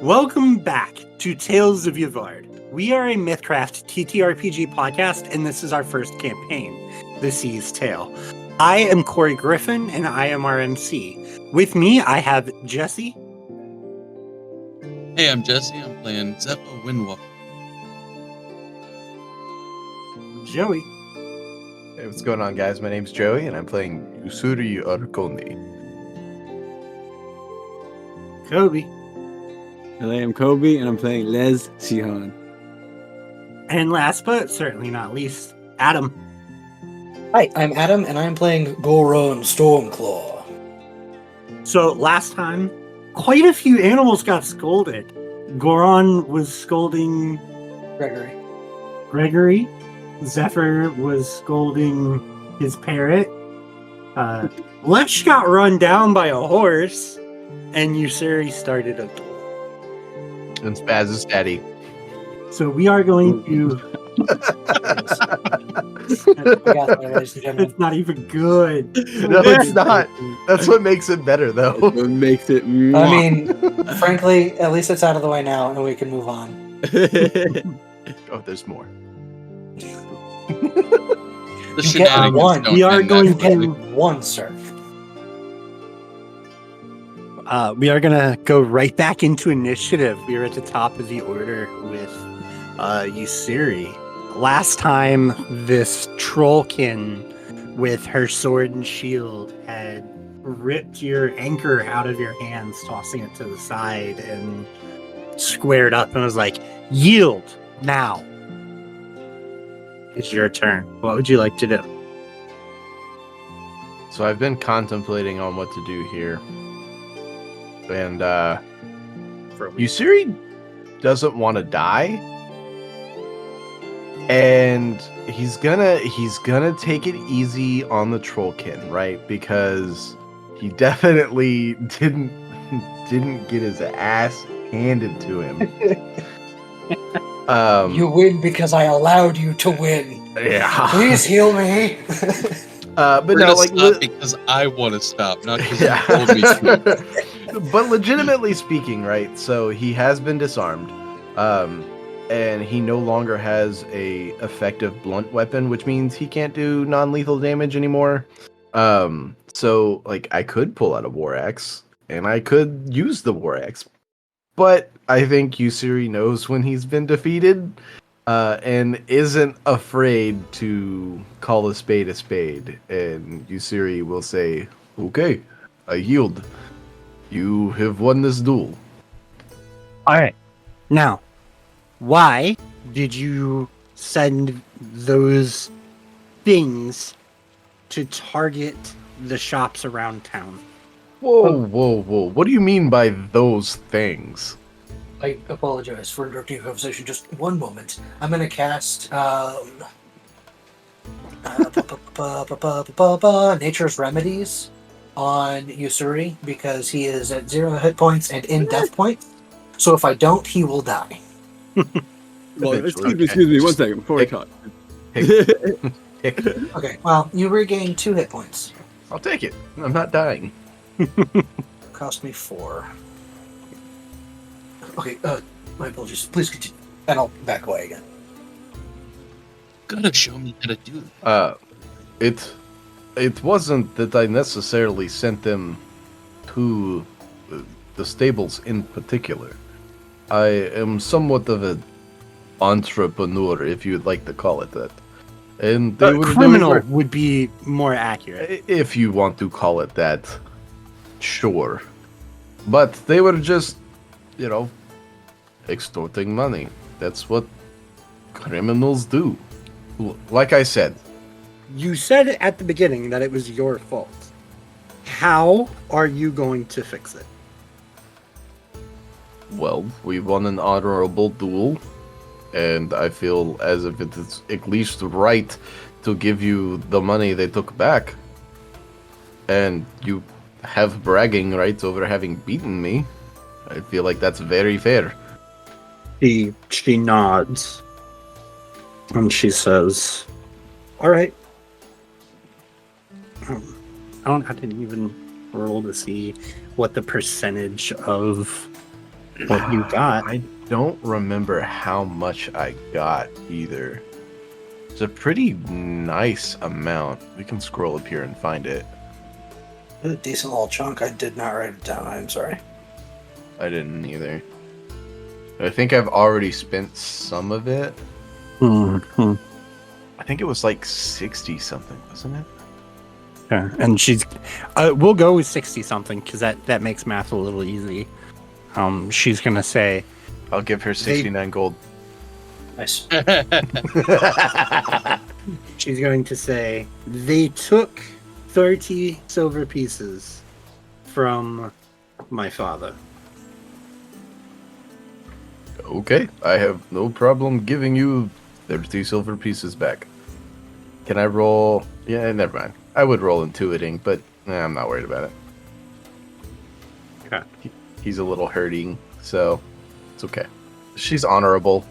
Welcome back to Tales of Yvard. We are a Mythcraft TTRPG podcast, and this is our first campaign, The Sea's Tale. I am Koree Griffin, and I am our MC. With me, I have Jesse. Hey, I'm Jesse. I'm playing Zephyr Windwalker. Joey. Hey, what's going on, guys? My name's Joey, and I'm playing Ussuri Arkondi. Kobe. Hello, I'm Kobe, and I'm playing Les Shihan. And last but certainly not least, Adam. Hi, I'm Adam, and I'm playing Goron Stormclaw. So last time, quite a few animals got scolded. Goron was scolding Gregory. Zephyr was scolding his parrot. Lesh got run down by a horse, and Ussuri started a duel. And Spaz is daddy. So we are going to... It's not even good. No, it's not. That's what makes it better, though. That's what makes it... I mean, frankly, at least it's out of the way now, and we can move on. Oh, there's more. The You get one. don't We are end going that You quickly. get one, sir. We are going to go right back into initiative. We are at the top of the order with Ussuri. Last time, this trollkin with her sword and shield had ripped your anchor out of your hands, tossing it to the side, and squared up and was like, "Yield now. It's your turn. What would you like to do?" So I've been contemplating on what to do here. And, Ussuri doesn't want to die. And he's gonna take it easy on the trollkin, right? Because he definitely didn't get his ass handed to him. You win because I allowed you to win. Yeah. Please heal me. But We're no, gonna like stop because I want to stop, not because Yeah. you told me to. But legitimately speaking, right? So he has been disarmed, and he no longer has a effective blunt weapon, which means he can't do non-lethal damage anymore. So like I could pull out a war axe, and I could use the war axe, but I think Ussuri knows when he's been defeated, and isn't afraid to call a spade, and Ussuri will say, "Okay, I yield. You have won this duel." All right. Now, why did you send those things to target the shops around town? Whoa. What do you mean by those things? I apologize for interrupting your conversation. Just one moment. I'm going to cast Nature's Remedies on Ussuri because he is at 0 hit points and in death points. So if I don't, he will die. Well, Eventually. excuse me one second before we talk. Okay, well, you regain 2 hit points. I'll take it. I'm not dying. Cost me 4. Okay, my apologies. Please continue. And I'll back away again. Gotta show me how to do it. It wasn't that I necessarily sent them to the stables in particular. I am somewhat of an entrepreneur, if you'd like to call it that. And they were Criminal doing- would be more accurate. if you want to call it that, sure. But they were just, extorting money. That's what criminals do. Like I said, You said at the beginning that it was your fault. How are you going to fix it? well, we won an honorable duel, and I feel as if it is at least right to give you the money they took back. And you have bragging rights over having beaten me. I feel like that's very fair. She nods. And she says, "All right." I didn't even roll to see what the percentage of what you got. I don't remember how much I got either. It's a pretty nice amount. We can scroll up here and find it. A decent little chunk. I did not write it down. I'm sorry. I didn't either. I think I've already spent some of it. Mm-hmm. I think it was like 60 something, wasn't it? Yeah, and she's. We'll go with 60 something because that makes math a little easy. She's gonna say, I'll give her 69 gold. Nice. she's going to say they took 30 silver pieces from my father. Okay, I have no problem giving you 30 silver pieces back. Can I roll? Yeah, never mind. I would roll intuiting, but I'm not worried about it. Okay. He's a little hurting, so it's okay. She's honorable.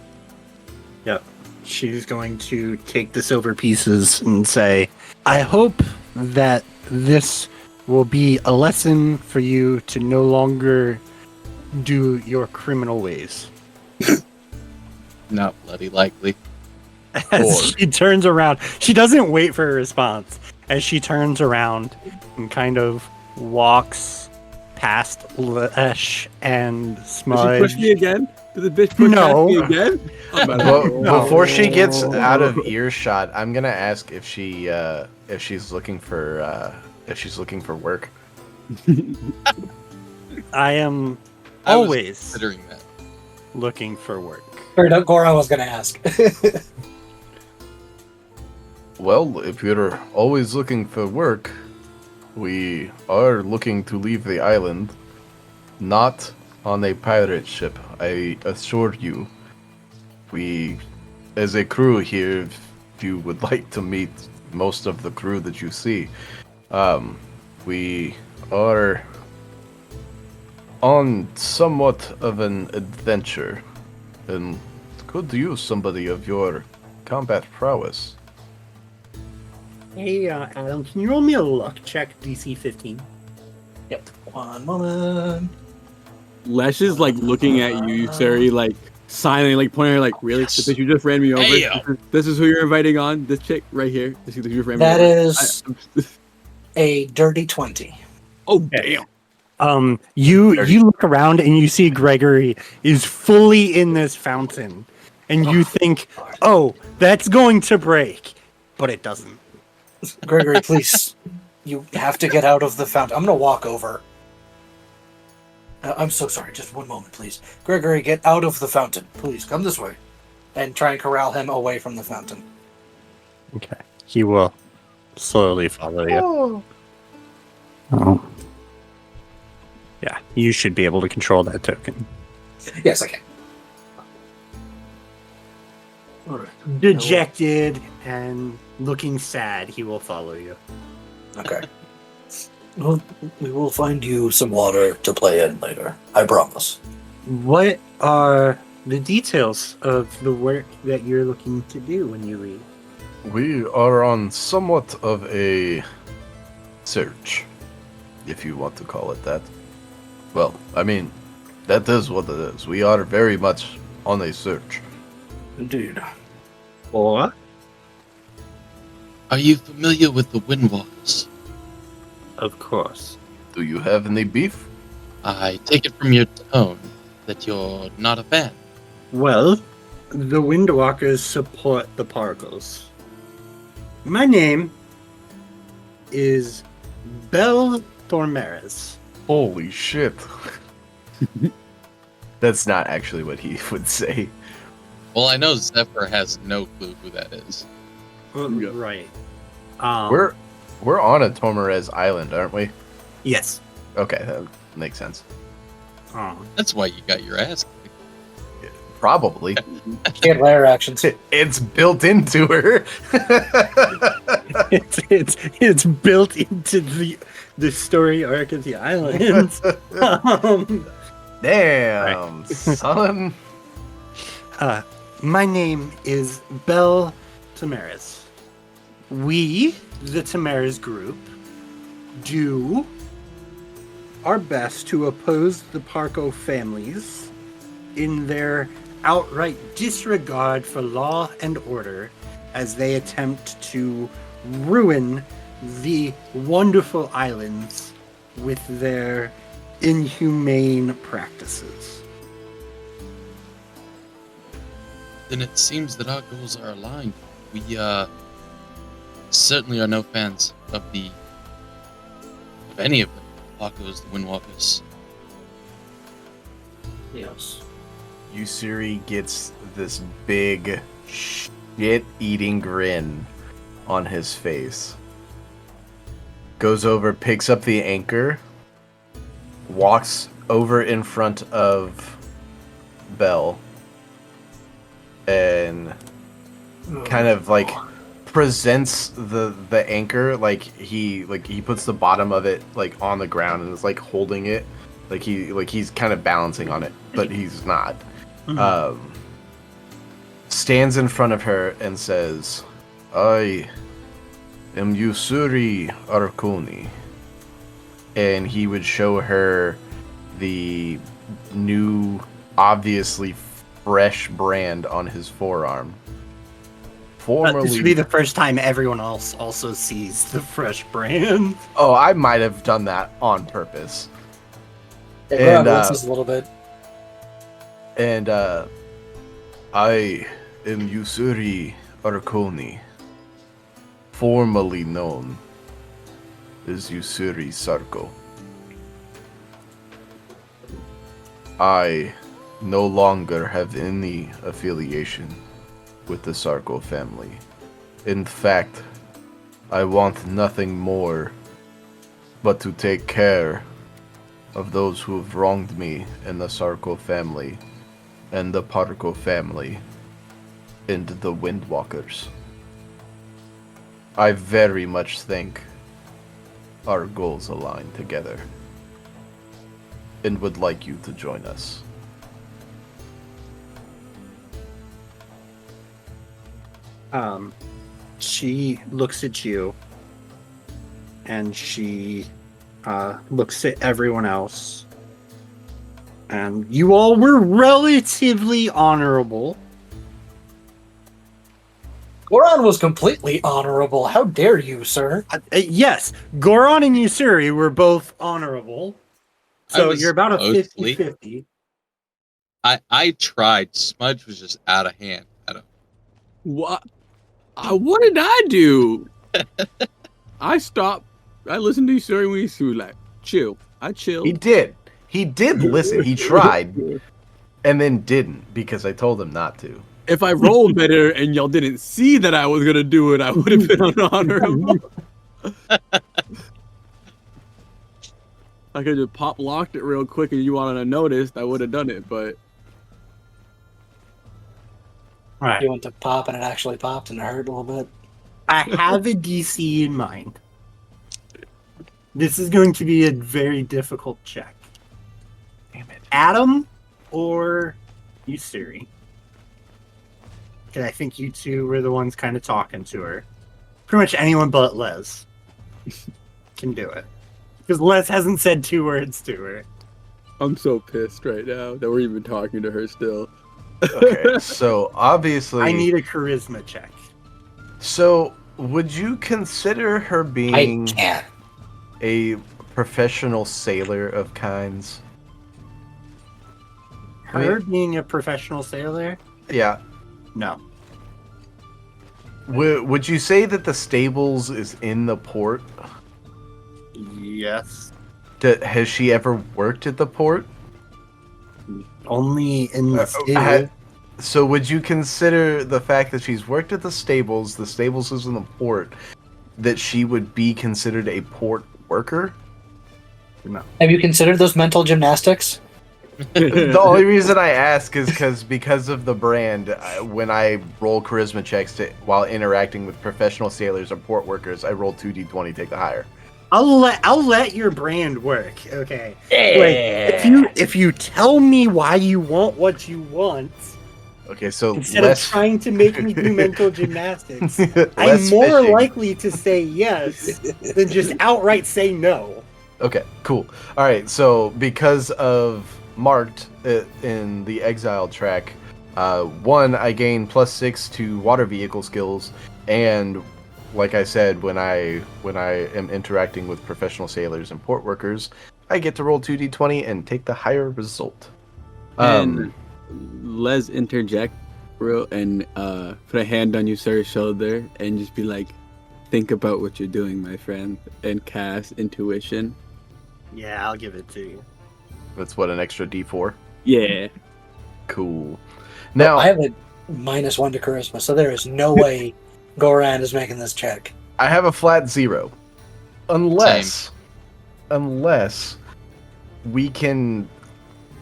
Yep. She's going to take the silver pieces and say, I hope that this will be a lesson for you to no longer do your criminal ways. Not bloody likely. As she turns around, she doesn't wait for a response. As she turns around and kind of walks past Lesh and Smudge. Did she push me again? Did the bitch push No. me again? Before she gets out of earshot, I'm gonna ask if she's looking for work. I am I was always considering that. looking for work. Or no, Goraan was going to ask. Well, if you're always looking for work, we are looking to leave the island, not on a pirate ship, I assure you. We, as a crew here, if you would like to meet most of the crew that you see, we are on somewhat of an adventure, and could use somebody of your combat prowess. Hey, Adam, can you roll me a luck check, DC 15? Yep. 1 moment. Lesh is like looking at you, Ussuri, like silently, like pointing at her, like, really? Yes. The bitch you just ran me over? Hey, yo. This is who you're inviting on? This chick right here? This is who you just ran me That over? is a dirty 20. Oh, damn. You look around and you see Gregory is fully in this fountain, and you think, oh, that's going to break, but it doesn't. Gregory, please. You have to get out of the fountain. I'm going to walk over. I'm so sorry. Just 1 moment, please. Gregory, get out of the fountain. Please, come this way. And try and corral him away from the fountain. Okay. He will slowly follow you. Oh. Yeah, you should be able to control that token. Yes, I can. All right. Dejected and looking sad, he will follow you. Okay. Well, we will find you some water to play in later. I promise. What are the details of the work that you're looking to do when you leave? We are on somewhat of a search, if you want to call it that. Well, I mean, that is what it is. We are very much on a search. Indeed. Or? Are you familiar with the Windwalkers? Of course. Do you have any beef? I take it from your tone that you're not a fan. Well, the Windwalkers support the Pargles. My name is Bel Dormeres. Holy shit. That's not actually what he would say. Well, I know Zephyr has no clue who that is. Right. We're on a Tormerez island, aren't we? Yes. Okay, that makes sense. That's why you got your ass kicked. Probably. She had layer actions. It's built into her. it's built into the story arc of the islands. Damn, son. My name is Bel Tamaris. We, the Tamaris group, do our best to oppose the Parco families in their outright disregard for law and order as they attempt to ruin the wonderful islands with their inhumane practices. Then it seems that our goals are aligned. We certainly are no fans of any of them. Pacos, the Windwalkers. Yes. Ussuri gets this big shit-eating grin on his face. Goes over, picks up the anchor, walks over in front of Belle, and kind of like presents the anchor like he puts the bottom of it like on the ground and is like holding it like he's kind of balancing on it, but he's not. Stands in front of her and says, "I am Ussuri Arconi," and he would show her the new, obviously fresh brand on his forearm. Formerly, this would be the first time everyone else also sees the fresh brand. Oh, I might have done that on purpose. And a little bit. And I am Ussuri Arconi, formerly known as Ussuri Sarko. I no longer have any affiliation with the Sarko family. In fact, I want nothing more but to take care of those who have wronged me in the Sarko family and the Parko family and the Windwalkers. I very much think our goals align together and would like you to join us. She looks at you, and she looks at everyone else. And you all were relatively honorable. Goraan was completely honorable. How dare you, sir? Yes, Goraan and Ussuri were both honorable. So you're about a mostly 50-50. I tried. Smudge was just out of hand. What? What did I do? I stopped. I listened to Ussuri when he was like, chill. I chilled. He did listen. He tried, and then didn't because I told him not to. If I rolled better and y'all didn't see that I was gonna do it, I would have been unhonorable. I could just pop locked it real quick and you wanted to notice, I would have done it, but Right. You went to pop and it actually popped and it hurt a little bit. I have a DC in mind. This is going to be a very difficult check. Damn it. Adam or Ussuri? Because I think you two were the ones kind of talking to her. Pretty much anyone but Les can do it. Because Les hasn't said 2 words to her. I'm so pissed right now that we're even talking to her still. Okay, so obviously I need a charisma check. So would you consider her being I can't. a professional sailor of kinds? Her being a professional sailor? Yeah. No. Would you say that the stables is in the port? Yes. Has she ever worked at the port? Only in the stable. So would you consider the fact that she's worked at the stables is in the port, that she would be considered a port worker? No. Have you considered those mental gymnastics? The only reason I ask is because of the brand. When I roll charisma checks while interacting with professional sailors or port workers, I roll 2d20, take the higher. I'll let your brand work. Okay. Like, if you tell me why you want what you want, okay, so instead of trying to make me do mental gymnastics, I'm less more fishing. likely to say yes than just outright say no. Okay, cool. All right, so because of marked in the exile track. One, I gain +6 to water vehicle skills, and like I said, when I am interacting with professional sailors and port workers, I get to roll 2d20 and take the higher result. And let's interject, bro, and put a hand on Ussuri's shoulder and just be like, think about what you're doing, my friend, and cast intuition. Yeah, I'll give it to you. That's what, an extra d4? Yeah. Cool. Now, I have a -1 to charisma, so there is no way Goraan is making this check. I have a flat 0. Unless we can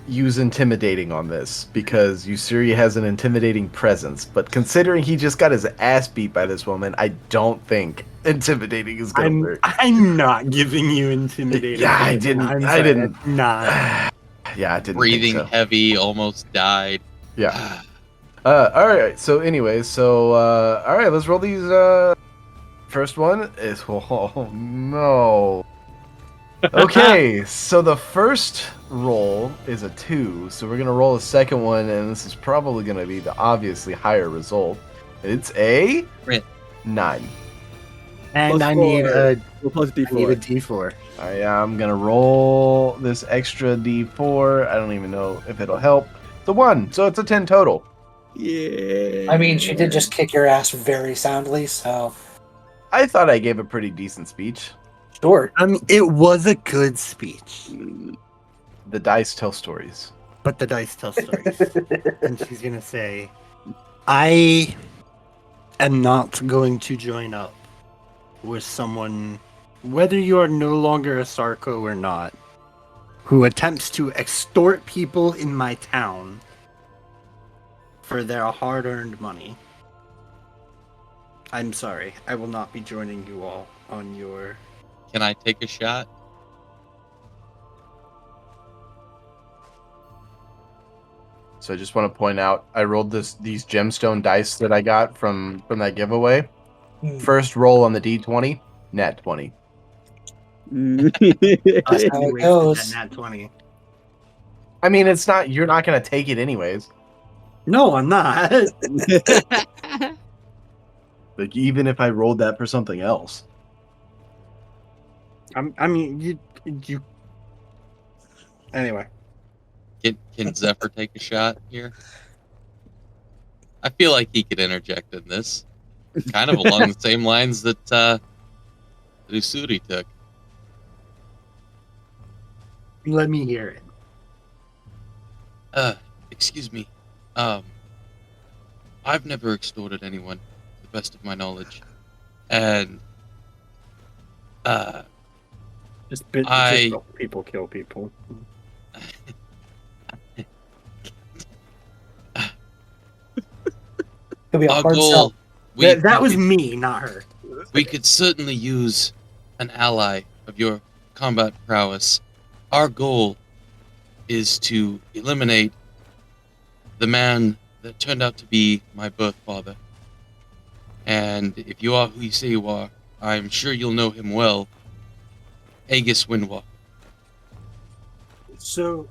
use intimidating on this, because Ussuri has an intimidating presence. But considering he just got his ass beat by this woman, I don't think intimidating is going to work. I'm not giving you intimidating. Yeah, I didn't. Nah. Yeah, I didn't. Breathing think so. heavy, almost died. Yeah. All right. So, anyways, all right. Let's roll these. First one is no. Okay, so the first roll is a 2, so we're gonna roll a second one, and this is probably gonna be the obviously higher result. It's a Crit. 9. And Plus I need a Plus I need a D4. D4. I'm gonna roll this extra D4. I don't even know if it'll help. It's a 1, so it's a 10 total. Yeah. I mean, she did just kick your ass very soundly, so I thought I gave a pretty decent speech. sure. It was a good speech, The dice tell stories. but the dice tell stories. And she's gonna say, I am not going to join up with someone, whether you are no longer a Sarko or not, who attempts to extort people in my town for their hard-earned money. I'm sorry, I will not be joining you all on your... Can I take a shot? So I just want to point out, I rolled these gemstone dice that I got from that giveaway. First roll on the D20, nat 20. That's how it Wasted goes. that nat 20. I mean, you're not going to take it anyways. No, I'm not. Like, even if I rolled that for something else. I mean, you. Anyway, Can Zephyr take a shot here? I feel like he could interject in this. Kind of along the same lines that Ussuri took. let me hear it. Excuse me. I've never extorted anyone, to the best of my knowledge. And Just people kill people. Could be a our hard goal, sell. That was me, not her. we could certainly use an ally of your combat prowess. Our goal is to eliminate the man that turned out to be my birth father. And if you are who you say you are, I'm sure you'll know him well. Aegis Windwalker. So,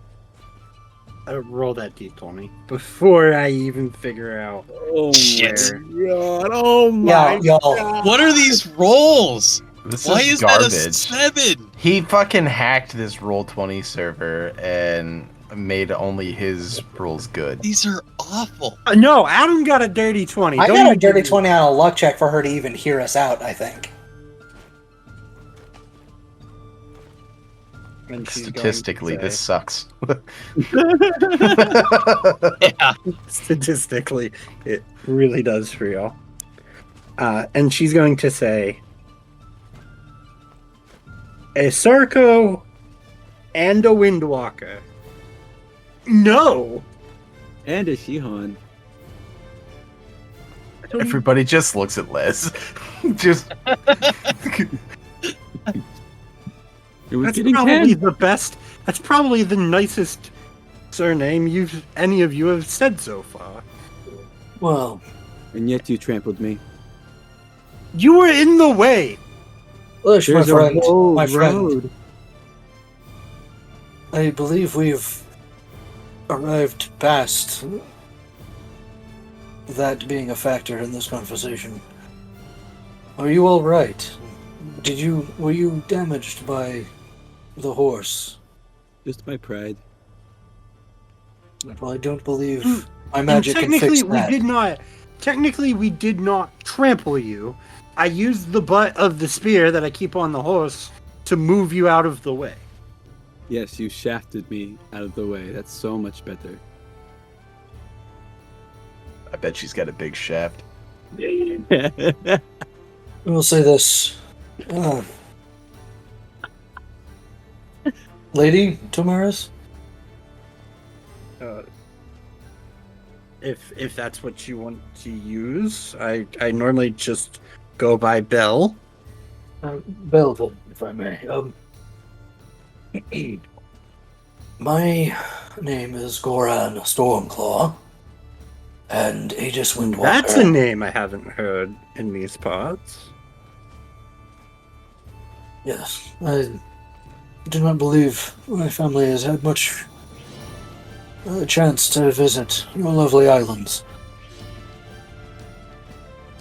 I roll that d20 before I even figure out. Oh Shit. my god! Oh my Y'all. god! What are these rolls? This Why is is that a garbage. 7? He fucking hacked this Roll20 server and made only his rules good. These are awful. No, Adam got a dirty 20. I Don't got a even dirty give me- 20 on a luck check for her to even hear us out, I think. And she's going to Statistically, say- this sucks. Yeah. Statistically, it really does for y'all. And she's going to say, a Sarko and a Windwalker. No! And a Shihan. Everybody just looks at Les. Just It was That's getting probably 10. the best. That's probably the nicest surname any of you have said so far. Well, And yet you trampled me. You were in the way. Lesh, my There's friend, a whole my friend, road. I believe we've arrived past that being a factor in this conversation. Are you all right? Were you damaged by the horse? Just my pride. Well, I don't believe my And magic can fix that. Technically, we did not trample you. I used the butt of the spear that I keep on the horse to move you out of the way. Yes, you shafted me out of the way. That's so much better. I bet she's got a big shaft. I will say this. Lady Tomaris? If that's what you want to use, I normally just go by Bell. Belleville, if I may. My name is Goraan Stormclaw, and Aegis Windwalker. That's a name I haven't heard in these parts. Yes, I do not believe my family has had much chance to visit your lovely islands.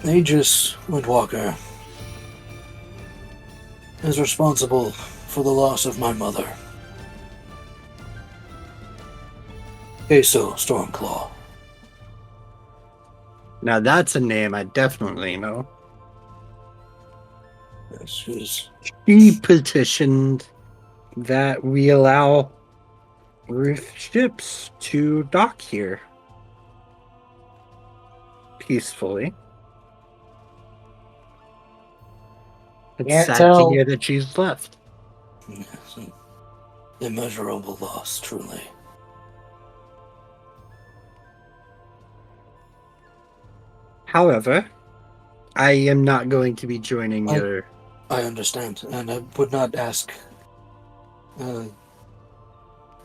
Aegis Windwalker is responsible for the loss of my mother. Queso Stormclaw. Now that's a name I definitely know. Yes, she's She petitioned that we allow Ruth ships to dock here peacefully. It's Can't sad tell. to hear that she's left. yes, an immeasurable loss, truly. However, I am not going to be joining your... I understand, and I would not ask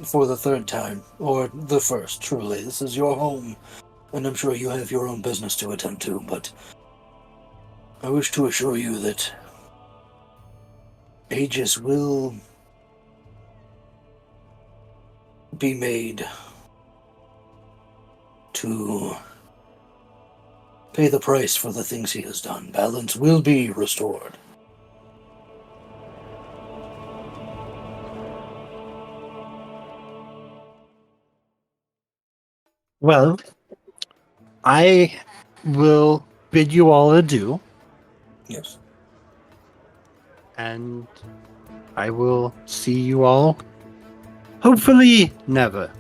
for the third time, or the first, truly. This is your home, and I'm sure you have your own business to attend to, but I wish to assure you that Aegis will be made to pay the price for the things he has done. Balance will be restored. Well, I will bid you all adieu, Yes. and I will see you all, hopefully never,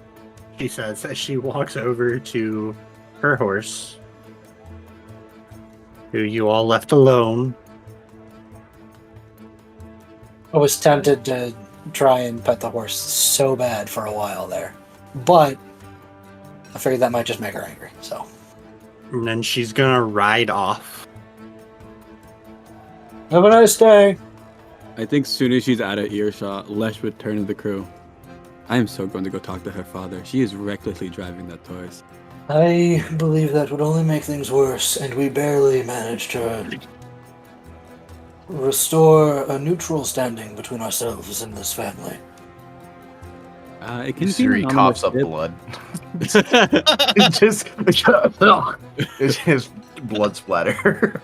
she says as she walks over to her horse, who you all left alone. I was tempted to try and pet the horse so bad for a while there, but I figured that might just make her angry, so. And then she's gonna ride off. Have a nice day. I think soon as she's out of earshot, Lesh would turn to the crew. I am so going to go talk to her father. She is recklessly driving that horse. I believe that would only make things worse, and we barely managed to restore a neutral standing between ourselves and this family. It can seem Ussuri coughs up anonymous. blood. It's just blood splatter.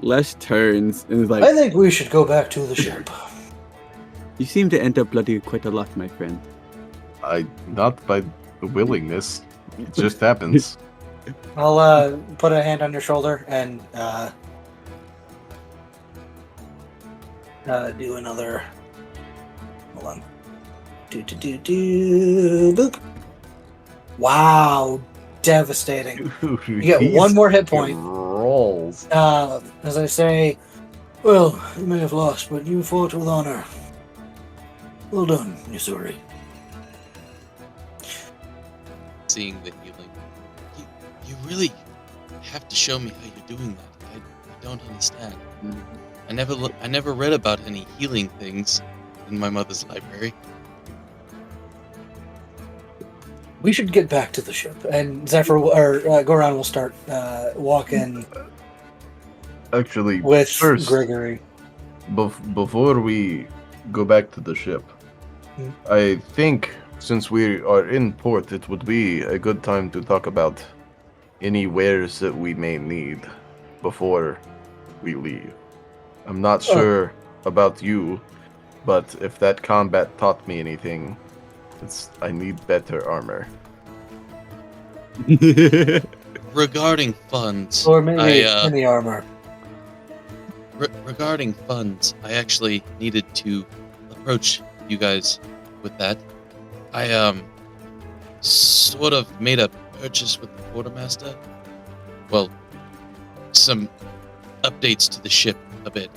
Lesh turns and is like, I think we should go back to the ship. "You seem to end up bloody quite a lot, my friend." Not by willingness. It just happens. I'll put a hand on your shoulder and do another. Hold on. Boop. Wow, devastating. You get one more hit point. Rolls. As I say, well, you may have lost, but you fought with honor. Well done, Ussuri. Seeing the healing. You really have to show me how you're doing that. I don't understand. I never read about any healing things in my mother's library. We should get back to the ship, and Zephyr or Goraan will start walking Actually, with first, Gregory. before we go back to the ship, Hmm. I think Since we are in port, it would be a good time to talk about any wares that we may need before we leave. I'm not sure about you, but if that combat taught me anything, it's I need better armor. Regarding funds, Or maybe I, any armor. regarding funds, I actually needed to approach you guys with that. I sort of made a purchase with the quartermaster. Well, some updates to the ship a bit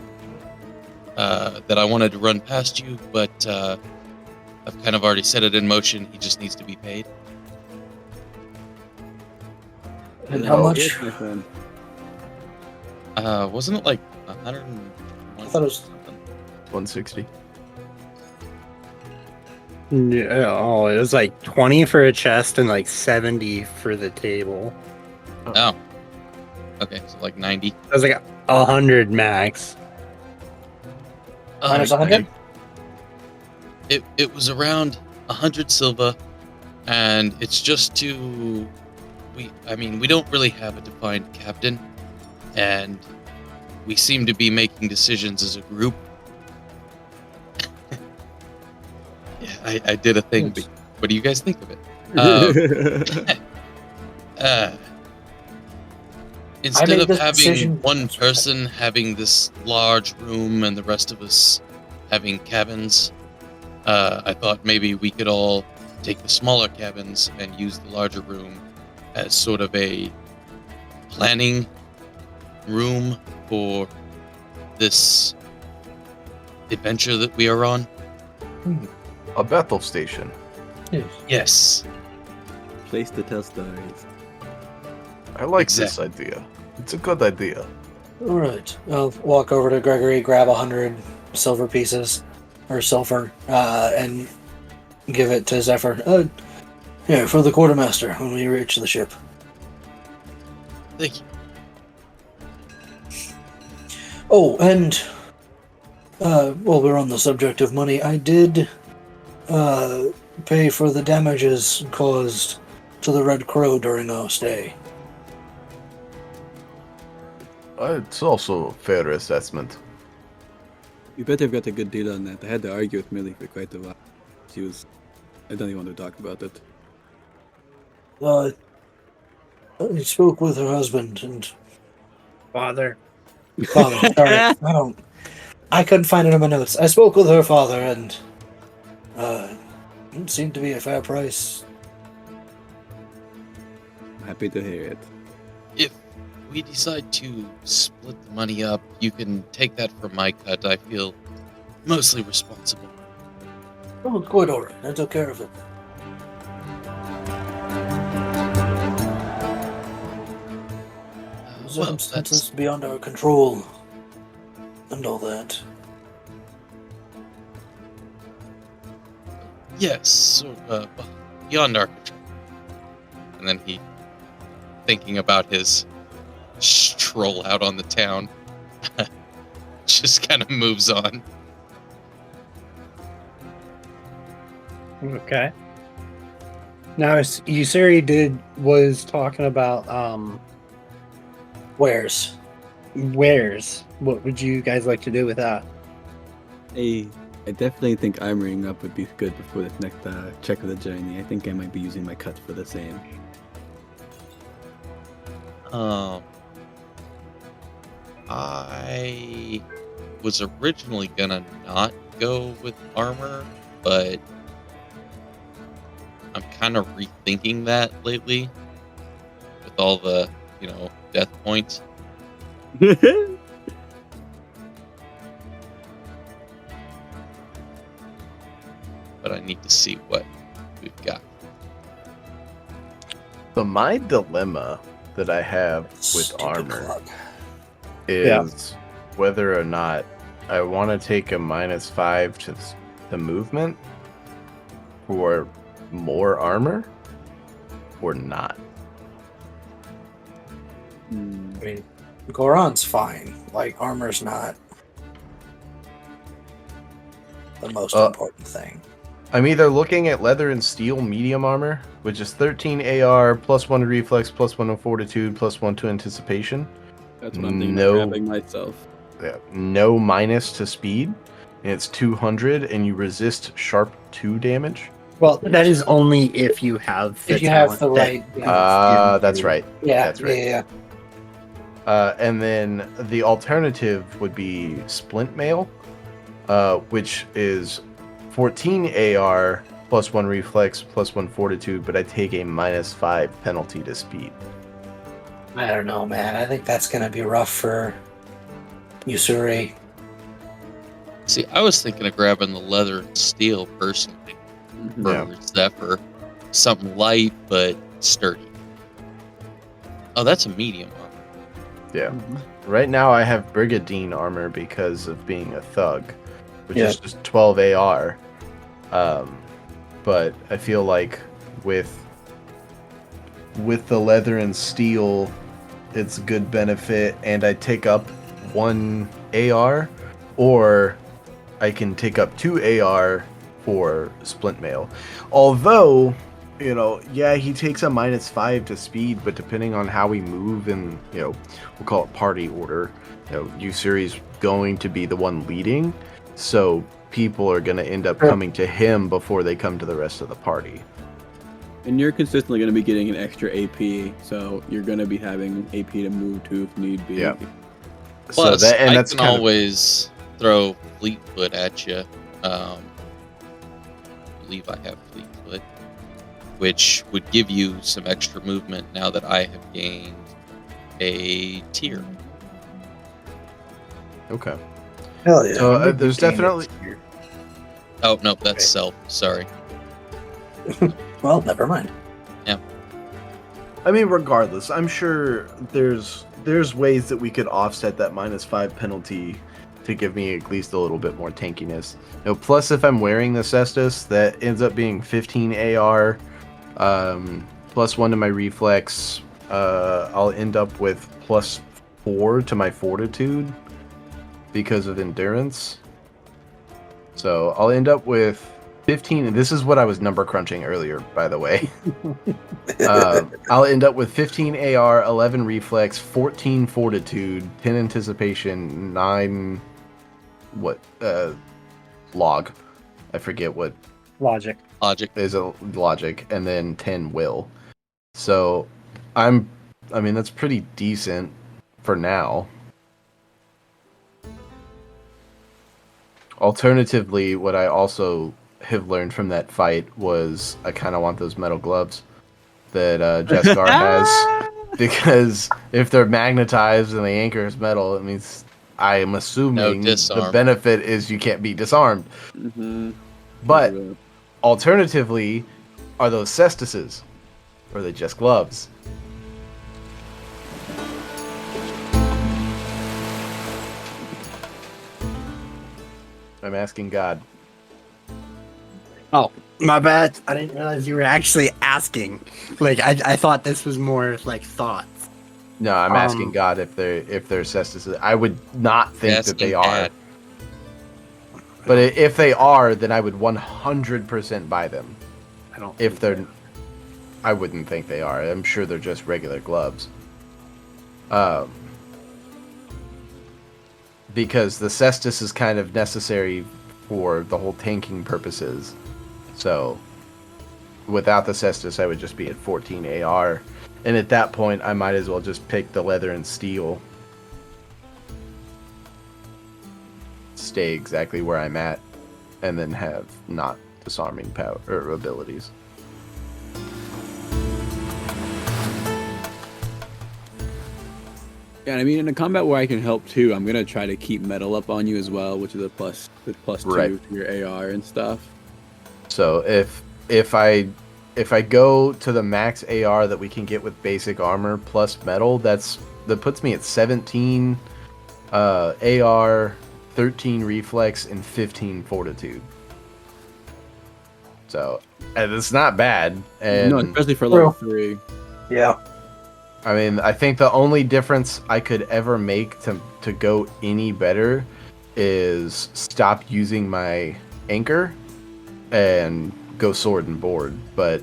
that I wanted to run past you, but I've kind of already set it in motion. He just needs to be paid. And how much? Yes, my friend. Wasn't it like 100? I thought it was. 160. Yeah, oh, it was like 20 for a chest and like 70 for the table. Oh. Okay, so like 90. It was like 100 max. Minus 100? It was around 100 silver, and it's just to we don't really have a defined captain, and we seem to be making decisions as a group. Yeah, I did a thing. But what do you guys think of it? Instead made of this having decision- one person having this large room and the rest of us having cabins, I thought maybe we could all take the smaller cabins and use the larger room as sort of a planning room for this adventure that we are on. A battle station. Yes. Yes. Place to tell stories. I like Exactly. this idea. It's a good idea. All right. I'll walk over to Gregory, grab 100 silver pieces, or silver, and give it to Zephyr. Here, for the quartermaster when we reach the ship. Thank you. Oh, and while we're on the subject of money, I did pay for the damages caused to the Red Crow during our stay. It's also a fair assessment. You better have got a good deal on that. I had to argue with Millie for quite a while. She was... I don't even want to talk about it. I spoke with her husband and Father. father. Sorry, I couldn't find it in my notes. I spoke with her father, and it seemed to be a fair price. I'm happy to hear it. If we decide to split the money up, you can take that from my cut. I feel mostly responsible. Oh, it's quite alright. I took care of it. Well, Circumstances that's beyond our control, and all that. yes, sort of, beyond our control. And then he, thinking about his stroll out on the town, just kind of moves on. Okay. Now, Ussuri was talking about Wares. wares. What would you guys like to do with that? I definitely think armoring up would be good before the next check of the journey. I think I might be using my cut for the same. I was originally gonna not go with armor, but I'm kind of rethinking that lately with all the, death points. But I need to see what we've got. So my dilemma that I have with Stupid armor clock. is whether or not I want to take a -5 to the movement for more armor or not. Hmm. I mean, Goran's fine. Like, armor's not the most important thing. I'm either looking at leather and steel medium armor, which is 13 AR, +1 reflex, +1 fortitude, +1 to anticipation. That's what I'm thinking No. about grabbing myself. Yeah, no minus to speed, and it's 200, and you resist sharp 2 damage. Well, that is only if you have If you have the right. That's right. Yeah. That's right. Yeah. And then the alternative would be splint mail, which is 14 AR, +1 reflex, +1 fortitude, but I take a -5 penalty to speed. I don't know, man. I think that's gonna be rough for Ussuri. See, I was thinking of grabbing the leather and steel personally for Yeah. Zephyr. Something light but sturdy. Oh, that's a medium armor. Yeah. Right now I have Brigandine armor because of being a thug, which is just 12 AR. But I feel like with the leather and steel, it's good benefit, and I take up 1 AR, or I can take up 2 AR for splint mail. Although, yeah, he takes a -5 to speed, but depending on how we move in, we'll call it party order, Ussuri's going to be the one leading, so people are going to end up coming to him before they come to the rest of the party. And you're consistently going to be getting an extra AP, so you're going to be having AP to move to if need be. Yeah. Plus, that's I can always throw Fleetfoot at you. I believe I have Fleetfoot, which would give you some extra movement now that I have gained a tier. Okay. Hell yeah. So there's definitely... Oh, no, that's self. Sorry. Well, never mind. I mean, regardless, I'm sure there's ways that we could offset that -5 penalty to give me at least a little bit more tankiness. Plus, if I'm wearing the Cestus, that ends up being 15 AR, +1 to my reflex. I'll end up with +4 to my fortitude because of endurance. So I'll end up with 15, and this is what I was number crunching earlier, by the way. I'll end up with 15 AR, 11 reflex, 14 fortitude, 10 anticipation, 9 log. I forget what Logic. is a logic, and then 10 will. So I mean that's pretty decent for now. Alternatively, what I also have learned from that fight was I kind of want those metal gloves that Jeskar has, because if they're magnetized and the anchor is metal, it means I am assuming the benefit is you can't be disarmed. Mm-hmm. But alternatively, are those Cestuses, or are they just gloves? I'm asking God. Oh, my bad. I didn't realize you were actually asking. Like, I thought this was more like thoughts. No, I'm asking God if they're Cestuses. I would not think that they are. Dad. But if they are, then I would 100% buy them. I don't. If they're, I wouldn't think they are. I'm sure they're just regular gloves. Because the Cestus is kind of necessary for the whole tanking purposes. So, without the Cestus, I would just be at 14 AR. And at that point, I might as well just pick the leather and steel. Stay exactly where I'm at. And then have not disarming power or abilities. Yeah, I mean, in a combat where I can help too, I'm gonna try to keep metal up on you as well, which is a plus Right. 2 to your AR and stuff. So if I go to the max AR that we can get with basic armor plus metal, that puts me at 17 AR, 13 reflex, and 15 fortitude. So and it's not bad. And No, especially for level 3. Yeah. I mean, I think the only difference I could ever make to go any better is stop using my anchor and go sword and board, but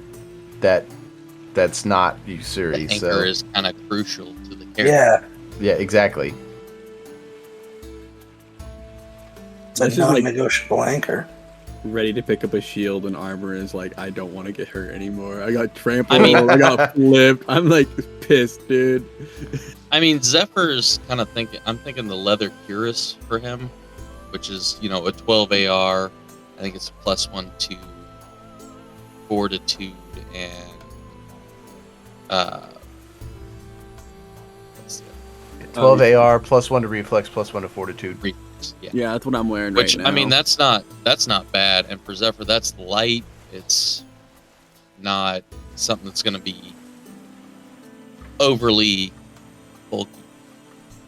that's not Ussuri. The anchor So is kind of crucial to the character. Yeah. yeah, exactly. It's a This is like- non-negotiable anchor. Ready to pick up a shield and armor is like, I don't want to get hurt anymore. I got trampled. I mean- I got flipped. I'm like pissed, dude. I mean, Zephyr's kind of thinking. I'm thinking the leather cuirass for him, which is a 12 AR. I think it's +1 to fortitude and what's the 12 AR +1 to reflex, +1 to fortitude. reflex? Yeah. Yeah, that's what I'm wearing Which right now. I mean, that's not bad. And for Zephyr, that's light. It's not something that's going to be overly bulky.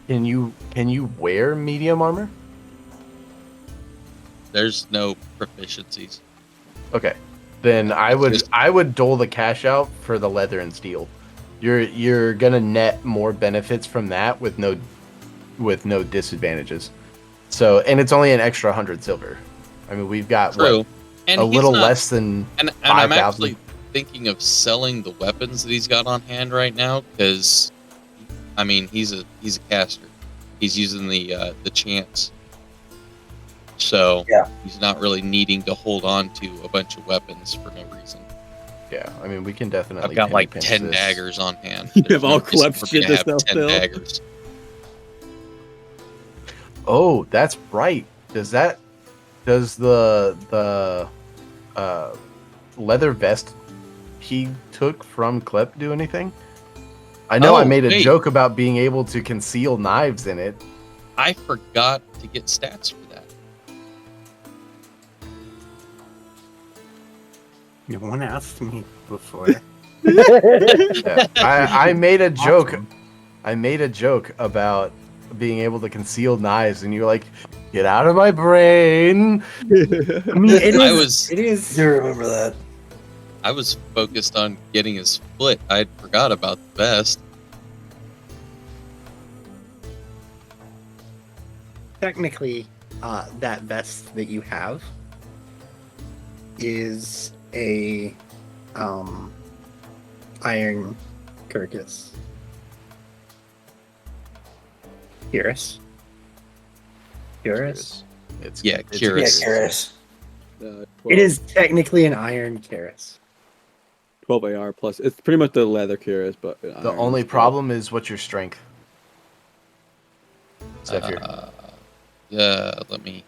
Can you wear medium armor? There's no proficiencies. Okay, then I Just- would dole the cash out for the leather and steel. You're gonna net more benefits from that with no disadvantages. So, and it's only an extra 100 silver. I mean, we've got True. what, And a he's little not- less than And I'm 5,000. actually thinking of selling the weapons that he's got on hand right now because, I mean, he's a caster. He's using the chance, so Yeah. he's not really needing to hold on to a bunch of weapons for no reason. Yeah, I mean, we can definitely. I've got penny like pinch 10 this. daggers on hand. You There's have all no reason Kleb's for me shit to to have sell 10 still. daggers. Oh, that's right. Does the leather vest he took from Klep do anything? I know I Oh, made a wait. joke about being able to conceal knives in it. I forgot to get stats for that. No one asked me before. Yeah. I made a joke. Awesome. I made a joke about being able to conceal knives, and you're like, "Get out of my brain!" I mean, it I is. was- It I is. do remember that. I was focused on getting his foot. I forgot about the vest. Technically, that vest that you have is a iron carcass. Cuirass. Cuirass. It's Yeah, it's- Yeah, Cuirass. Karis. 12, It is technically an iron cuirass. 12 AR plus. It's pretty much the leather cuirass, but The iron only still. problem is what's your strength? Zephyr. Yeah, let me.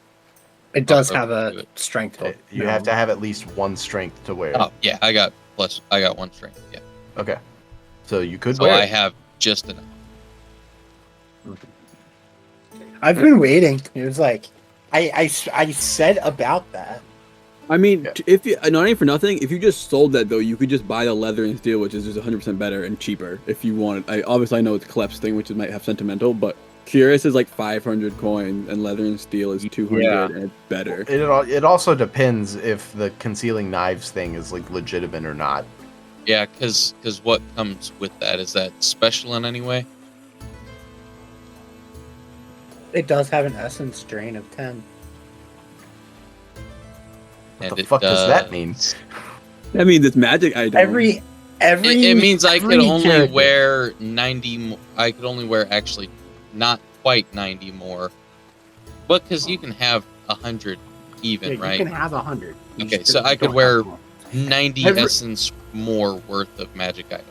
It does Oh, have do a it. strength. You have to have at least one strength to wear. Oh, yeah, I got one strength. Yeah, Okay, so you could so wear I it. have just enough. I've been waiting. It was like I said about that. I mean, Yeah. if you, not even for nothing, if you just sold that though, you could just buy the leather and steel, which is just 100% better and cheaper if you wanted. I know it's Klep's thing, which might have sentimental, but Curious is like 500 coin and leather and steel is 200 Yeah. and it's better. It also depends if the concealing knives thing is like legitimate or not. Yeah, because what comes with that is that special in any way? It does have an essence drain of 10. What the fuck does that mean? I mean, this magic item. Every It means I could every only character- wear 90. I could only wear actually not quite 90 more, but because you can have 100 even, Yeah, right? You can have 100. You Okay, just so I could don't wear have more. 90 Every- essence more worth of magic items.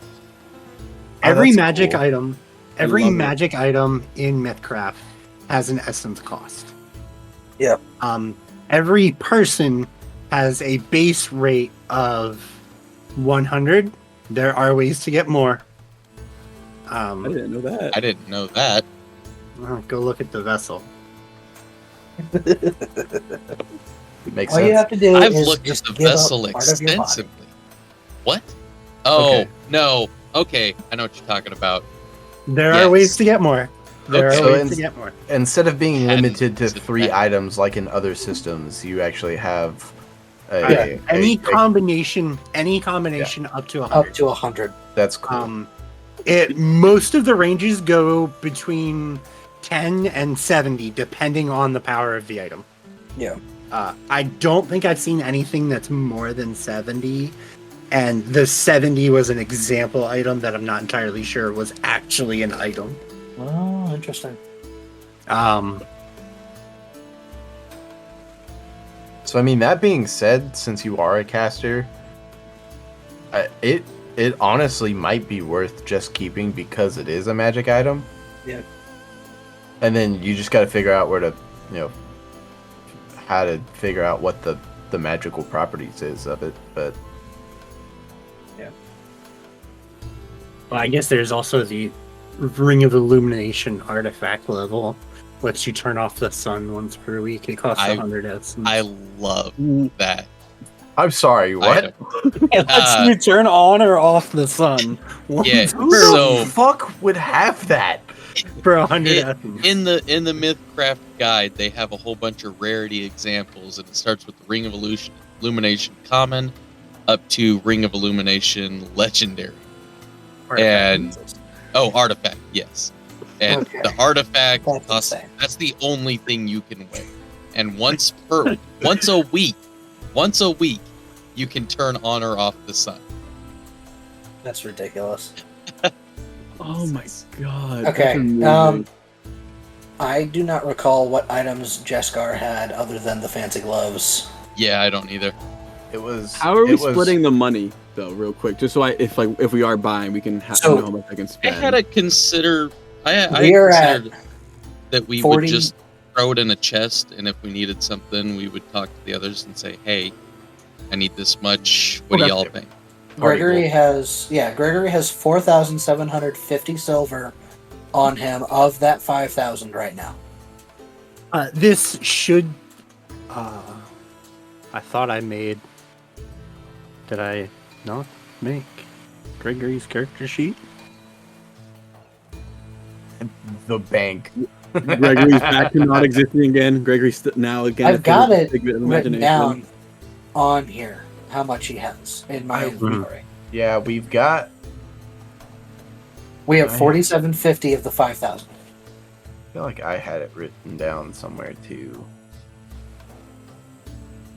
Every that's magic cool. item, I every love it. magic item in Mythcraft has an essence cost. Yep. Every person has a base rate of 100. There are ways to get more. I didn't know that. I didn't know that. Go look at the vessel. Makes All sense. you have to do I've is looked at just the give up vessel part of your body. extensively. What? Oh, Okay. no. Okay, I know what you're talking about. There Yes. are ways to get more. There Okay. are So ways in- to get more. Instead of being Hadn't limited to considered 3 that. items like in other systems, you actually have Any combination up to 100. Up to 100. That's cool. Most of the ranges go between 10 and 70 depending on the power of the item. Yeah. I don't think I've seen anything that's more than 70. And the 70 was an example item that I'm not entirely sure was actually an item. Oh, interesting. So I mean, that being said, since you are a caster, it honestly might be worth just keeping because it is a magic item. Yeah. And then you just got to figure out where to, how to figure out what the magical properties is of it. But Well, I guess there's also the Ring of Illumination artifact level. Lets you turn off the sun once per week. It costs 100 essence. I love that. I'm sorry, what? It lets you turn on or off the sun. Yeah, Who so the fuck would have that? For 100 essence. in the Mythcraft guide, they have a whole bunch of rarity examples, and it starts with the Ring of Illumination common, up to Ring of Illumination legendary. Artifact, yes. And Okay. the artifact That's costs, insane. that's the only thing you can wear. And once a week, you can turn on or off the sun. That's ridiculous. Oh my god. Okay, that's amazing. I do not recall what items Jeskar had other than the fancy gloves. Yeah, I don't either. It was. How are we it was- splitting the money though, real quick? Just so if we are buying, we can So, know how much I can I spend. had to consider. I We're at considered that we 40 would just throw it in a chest, and if we needed something, we would talk to the others and say, "Hey, I need this much. What do Okay. y'all think?" Gregory has 4,750 silver on him of that 5,000 right now. This should. I thought I made. Did I not make Gregory's character sheet? the bank. Gregory's back to not existing again. Gregory's now again. I've got it figment of written imagination. down on here how much he has in my inventory. Yeah, we've got. We have Right. 4,750 of the 5,000. I feel like I had it written down somewhere too.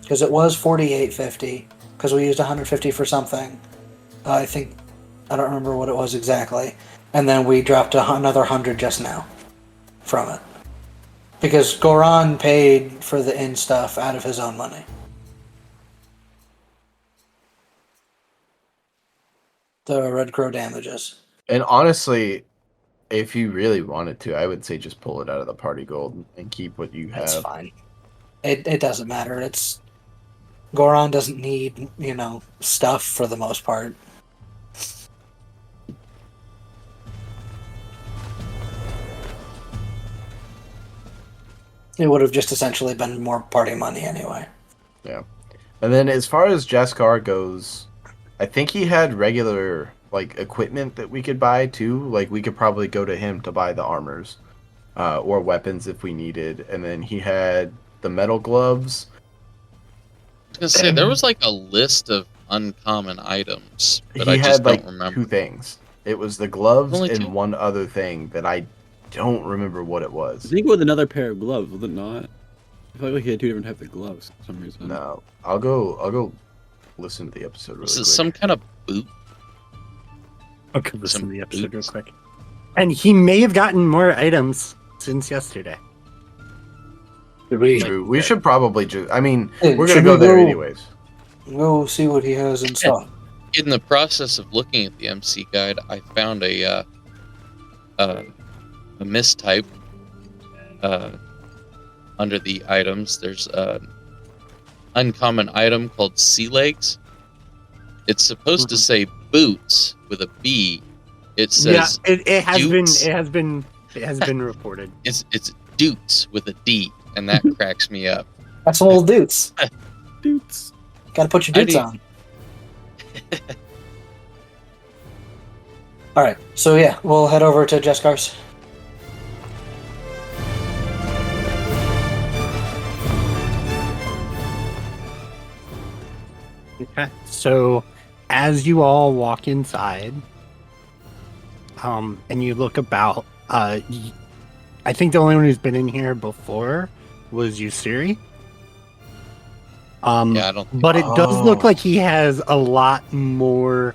Because it was 4,850 because we used 150 for something. I don't remember what it was exactly. And then we dropped another 100 just now from it. Because Goraan paid for the inn stuff out of his own money. The Red Crow damages. And honestly, if you really wanted to, I would say just pull it out of the party gold and keep what you That's have. fine. It doesn't matter. Goraan doesn't need, stuff for the most part. It would have just essentially been more party money anyway. And then as far as Jaskar goes, I think he had regular equipment that we could buy too. Like we could probably go to him to buy the armors or weapons if we needed. And then he had the metal gloves. I was gonna say there was a list of uncommon items, but he I just had don't remember. 2 things. It was the gloves Only and 2? one other thing that I don't remember what it I was. think with another pair of gloves, was it not? I feel like he had 2 different types of gloves for some reason. No, I'll go listen to the episode really Was it quick. some kind of boot? I'll go listen Some to the episode real boots. quick. And he may have gotten more items since yesterday. We should probably just. I mean, Hey, we're gonna should go we there go- anyways. Go see what he has in stock. In the process of looking at the MC guide, I found a mistype under the items. There's an uncommon item called sea legs. It's supposed to say boots with a B. It says it has dukes. been reported. it's dutes with a D, and that cracks me up. That's some old dudes. Dudes. Gotta put your I dudes need- on. Alright, so yeah, we'll head over to Jeskar's. Okay. So, as you all walk inside, and you look about, I think the only one who's been in here before was Ussuri. Yeah, I don't. But it does look Oh. like he has a lot more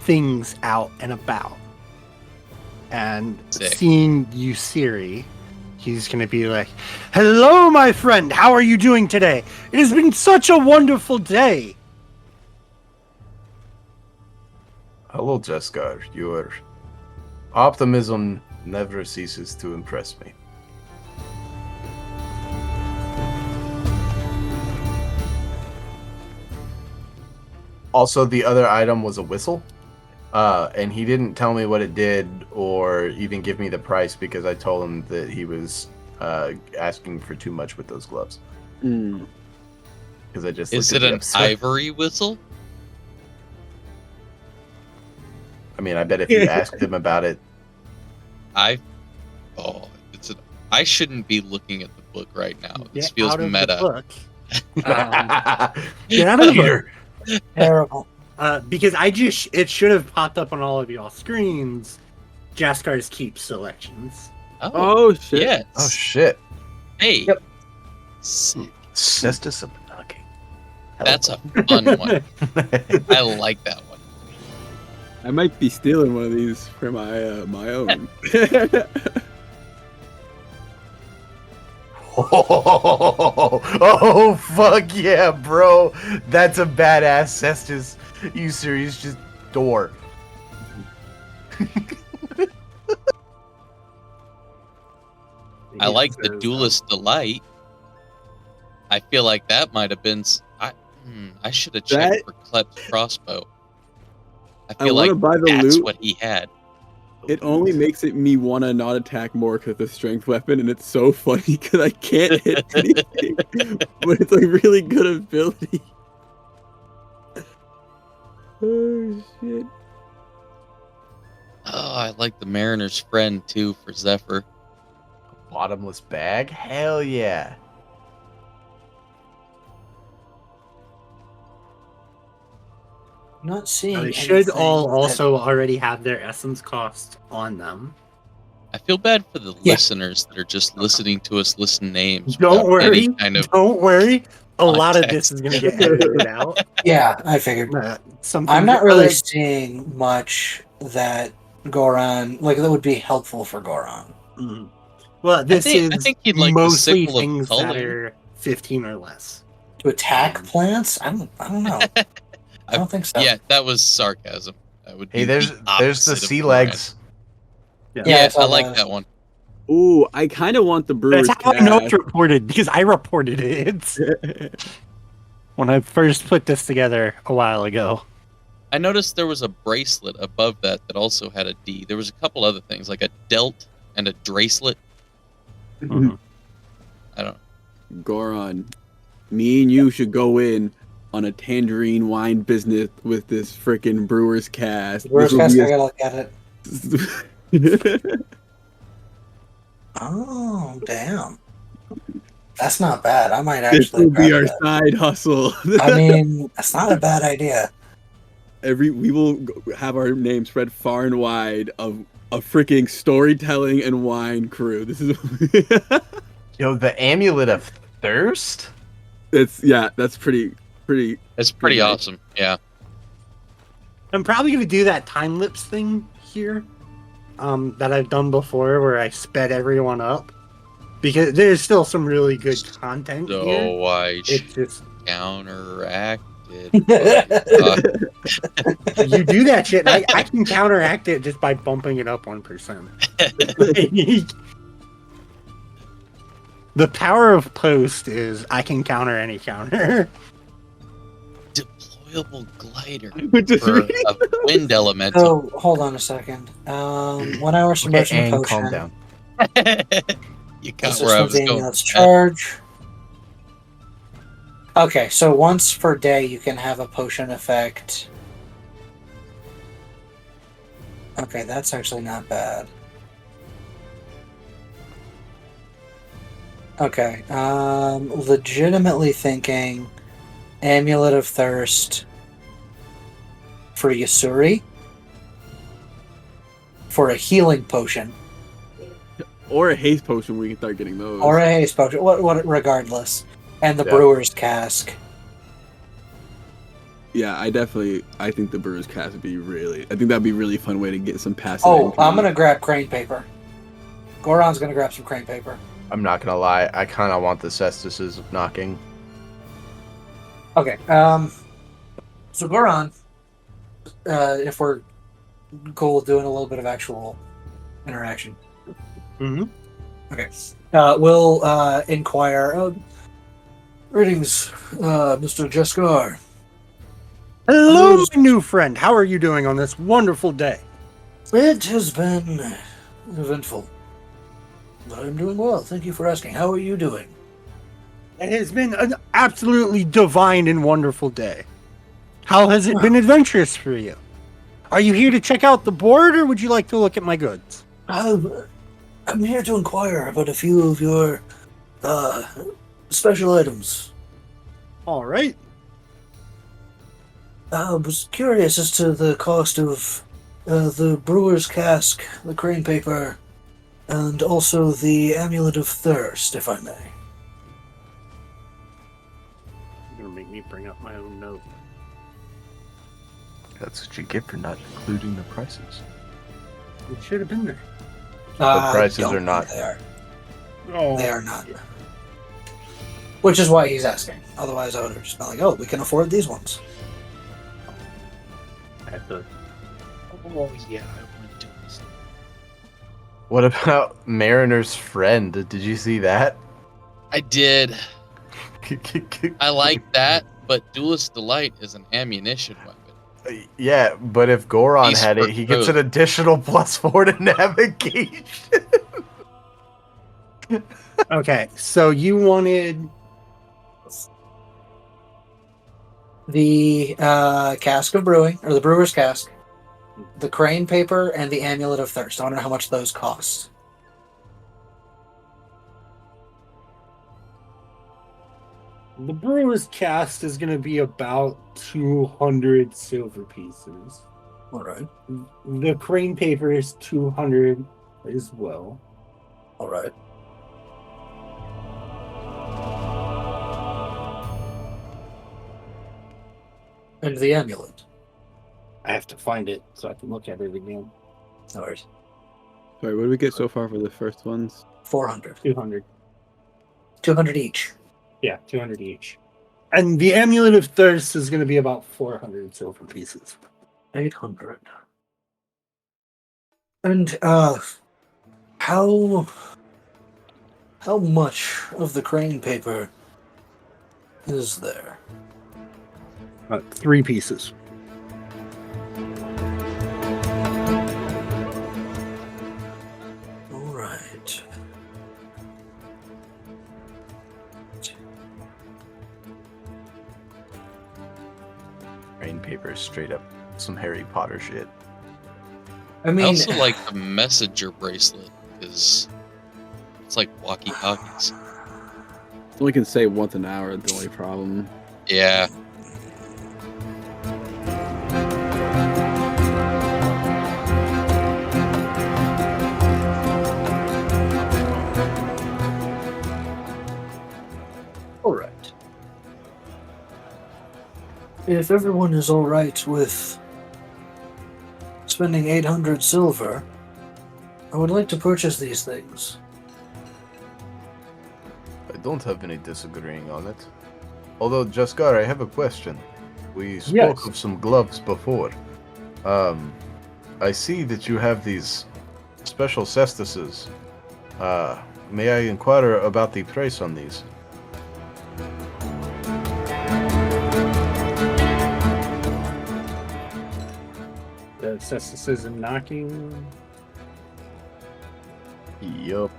things out and about. And Sick. seeing Ussuri, he's going to be like, "Hello, my friend. How are you doing today? It has been such a wonderful day." Hello, Jeskar. Your optimism never ceases to impress me. Also, the other item was a whistle. And he didn't tell me what it did or even give me the price because I told him that he was asking for too much with those gloves. Mm. Because I just Is looked it at the an episode. ivory whistle? I mean, I bet if you asked him about it, I shouldn't be looking at the book right now. This Get feels out of the meta. book. Get out of the book. Peter. Terrible. Because it should have popped up on all of y'all screens. Jaskar's Keep selections. Oh shit! Yes. Oh shit! Hey. Yep. Sick. Cestus of Nugget. That's a fun one. I like that one. I might be stealing one of these for my my own. Oh, fuck yeah, bro! That's a badass Cestus. You serious? Just door. I like the Duelist Delight. I feel like that might have been. I should have checked for Klep's crossbow. I feel wanna like buy the that's loot. what he had. It only makes me want to not attack more because it's a strength weapon, and it's so funny because I can't hit anything, but it's like really good ability. Oh shit! Oh, I like the Mariner's Friend too for Zephyr. Bottomless bag? Hell yeah! I'm not seeing. They should all anything that- also already have their essence cost on them. I feel bad for the Yeah. listeners that are just listening to us listen names. Don't without any worry. kind of Don't worry. A lot of context. this is going to get edited out. Yeah, I figured. I'm not really seeing much that Goraan that would be helpful for Goraan. Mhm. Well, this I is think he'd like the mostly sickle of things that culling. are 15 or less. To attack plants? I don't know. I don't think so. Yeah, that was sarcasm. That would be Hey, there's the the opposite of sea Goraan. legs. Yeah, saw I like those. that one. Ooh, I kind of want the brewer's That's how I know it's cash. reported, because I reported it when I first put this together a while ago. I noticed there was a bracelet above that also had a D. There was a couple other things, like a delt and a dracelet. Mhm. I don't Goron, me and you should go in on a tangerine wine business with this freaking brewer's cast. Where's This will I be gotta look at it. a- Oh, damn. That's not bad. I might This actually will be grab our that. side hustle. I mean, that's not a bad idea. We will have our name spread far and wide of a freaking storytelling and wine crew. This is Yo, the Amulet of Thirst? that's pretty It's pretty Good. awesome. Yeah. I'm probably going to do that time lapse thing here that I've done before where I sped everyone up. Because there's still some really good content here. So I It's just, counteract it. you do that shit, and I can counteract it just by bumping it up 1%. The power of post is I can counter any counter. Deployable glider Just for reading a wind elemental. Oh, hold on a second. 1 hour Okay, submersion and potion. calm down. You got This where I is was something going. that's charge. Okay, so once per day you can have a potion effect. Okay, that's actually not bad. Okay, legitimately thinking Amulet of Thirst for Ussuri for a healing potion. or a haste potion. We can start getting those. Or a haste potion, what regardless. And the Yeah. brewer's cask Yeah, I think the Brewer's Cast would be really. I think that'd be a really fun way to get some passive. Oh, NP. I'm gonna grab crane paper. Goron's gonna grab some crane paper. I'm not gonna lie, I kind of want the cestus's of knocking. Okay. So Goron, if we're cool with doing a little bit of actual interaction. Mm-hmm. Okay. We'll inquire. Greetings, Mr. Jeskar. Hello, my new friend. How are you doing on this wonderful day? It has been eventful, but I'm doing well. Thank you for asking. How are you doing? It has been an absolutely divine and wonderful day. How has it been adventurous for you? Are you here to check out the board, or would you like to look at my goods? I'm here to inquire about a few of your special items. All right. I was curious as to the cost of the brewer's cask, the crane paper, and also the amulet of thirst, if I may. You're gonna make me bring up my own note. That's what you get for not including the prices. It should have been there. The prices don't are not. think They are. Oh, They are not. Which is why he's asking. Otherwise, I would have just been like, "Oh, we can afford these ones." I have to. Oh yeah, I want to do this. What about Mariner's friend? Did you see that? I did. I like that, but Duelist Delight is an ammunition weapon. Yeah, but if Goron He's had for it, he gets both. an additional +4 to navigation. Okay, so you wanted The cask of brewing, or the brewer's cask, the crane paper, and the amulet of thirst. I wonder how much those cost. the brewer's cast is going to be about 200 silver pieces. All right. The crane paper is 200 as well. All right. And the amulet. I have to find it so I can look at it again. No worries. Sorry, what did we get so far for the first ones? 400. 200. 200 each. Yeah, 200 each. And the amulet of thirst is going to be about 400 silver pieces. 800. And how much of the crane paper is there? 3 pieces. All right. Rain paper is straight up some Harry Potter shit. I I mean, also like the messenger bracelet because it's like walkie-talkies. It's only can say once an hour. The only problem. Yeah. all right. If everyone is all right with spending 800 silver, I would like to purchase these things. I don't have any disagreeing on it. Although, Jaskar, I have a question. We spoke Yes. of some gloves before. I see that you have these special cestises. May I inquire about the price on these? The cesticism knocking. Yup.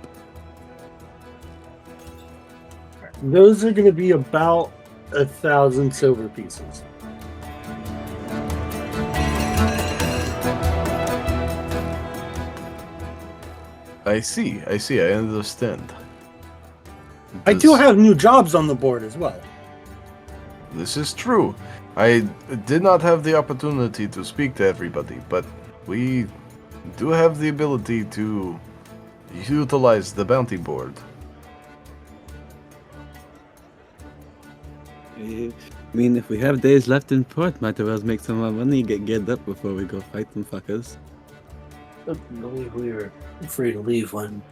Those are going to be about 1,000 silver pieces. I see, I understand. I do Does- have new jobs on the board as well. This is true. I did not have the opportunity to speak to everybody, but we do have the ability to utilize the bounty board. I mean, if we have days left in port, might as well make some more money, get geared up before we go fight them fuckers. I believe we are free to leave when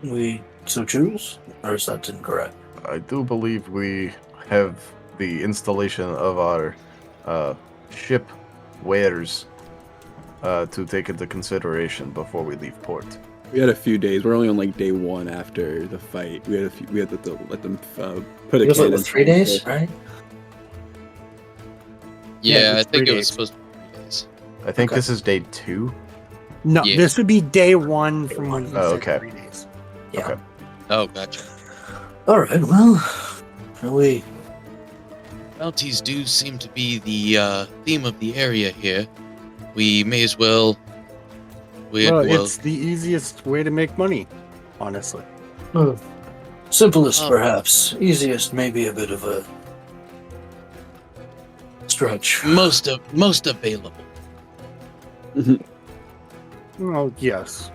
we so choose, or is that incorrect? I do believe we have the installation of our ship wares to take into consideration before we leave port. We had a few days. We're only on like day 1 after the fight. We had to let them put a It was cannon. like 3 days, right? Yeah, I it's think 3 it was days. supposed to be 3 days. I think Okay. this is day 2. No, Yeah. this would be day 1 from when he Oh, said okay. 3 days. Yeah. Okay. Oh, gotcha. All right. Well, shall we? Bounties do seem to be the theme of the area here. We may as well. It's the easiest way to make money, honestly. Simplest, Oh. perhaps. Easiest, maybe a bit of a stretch. most available. Well, yes.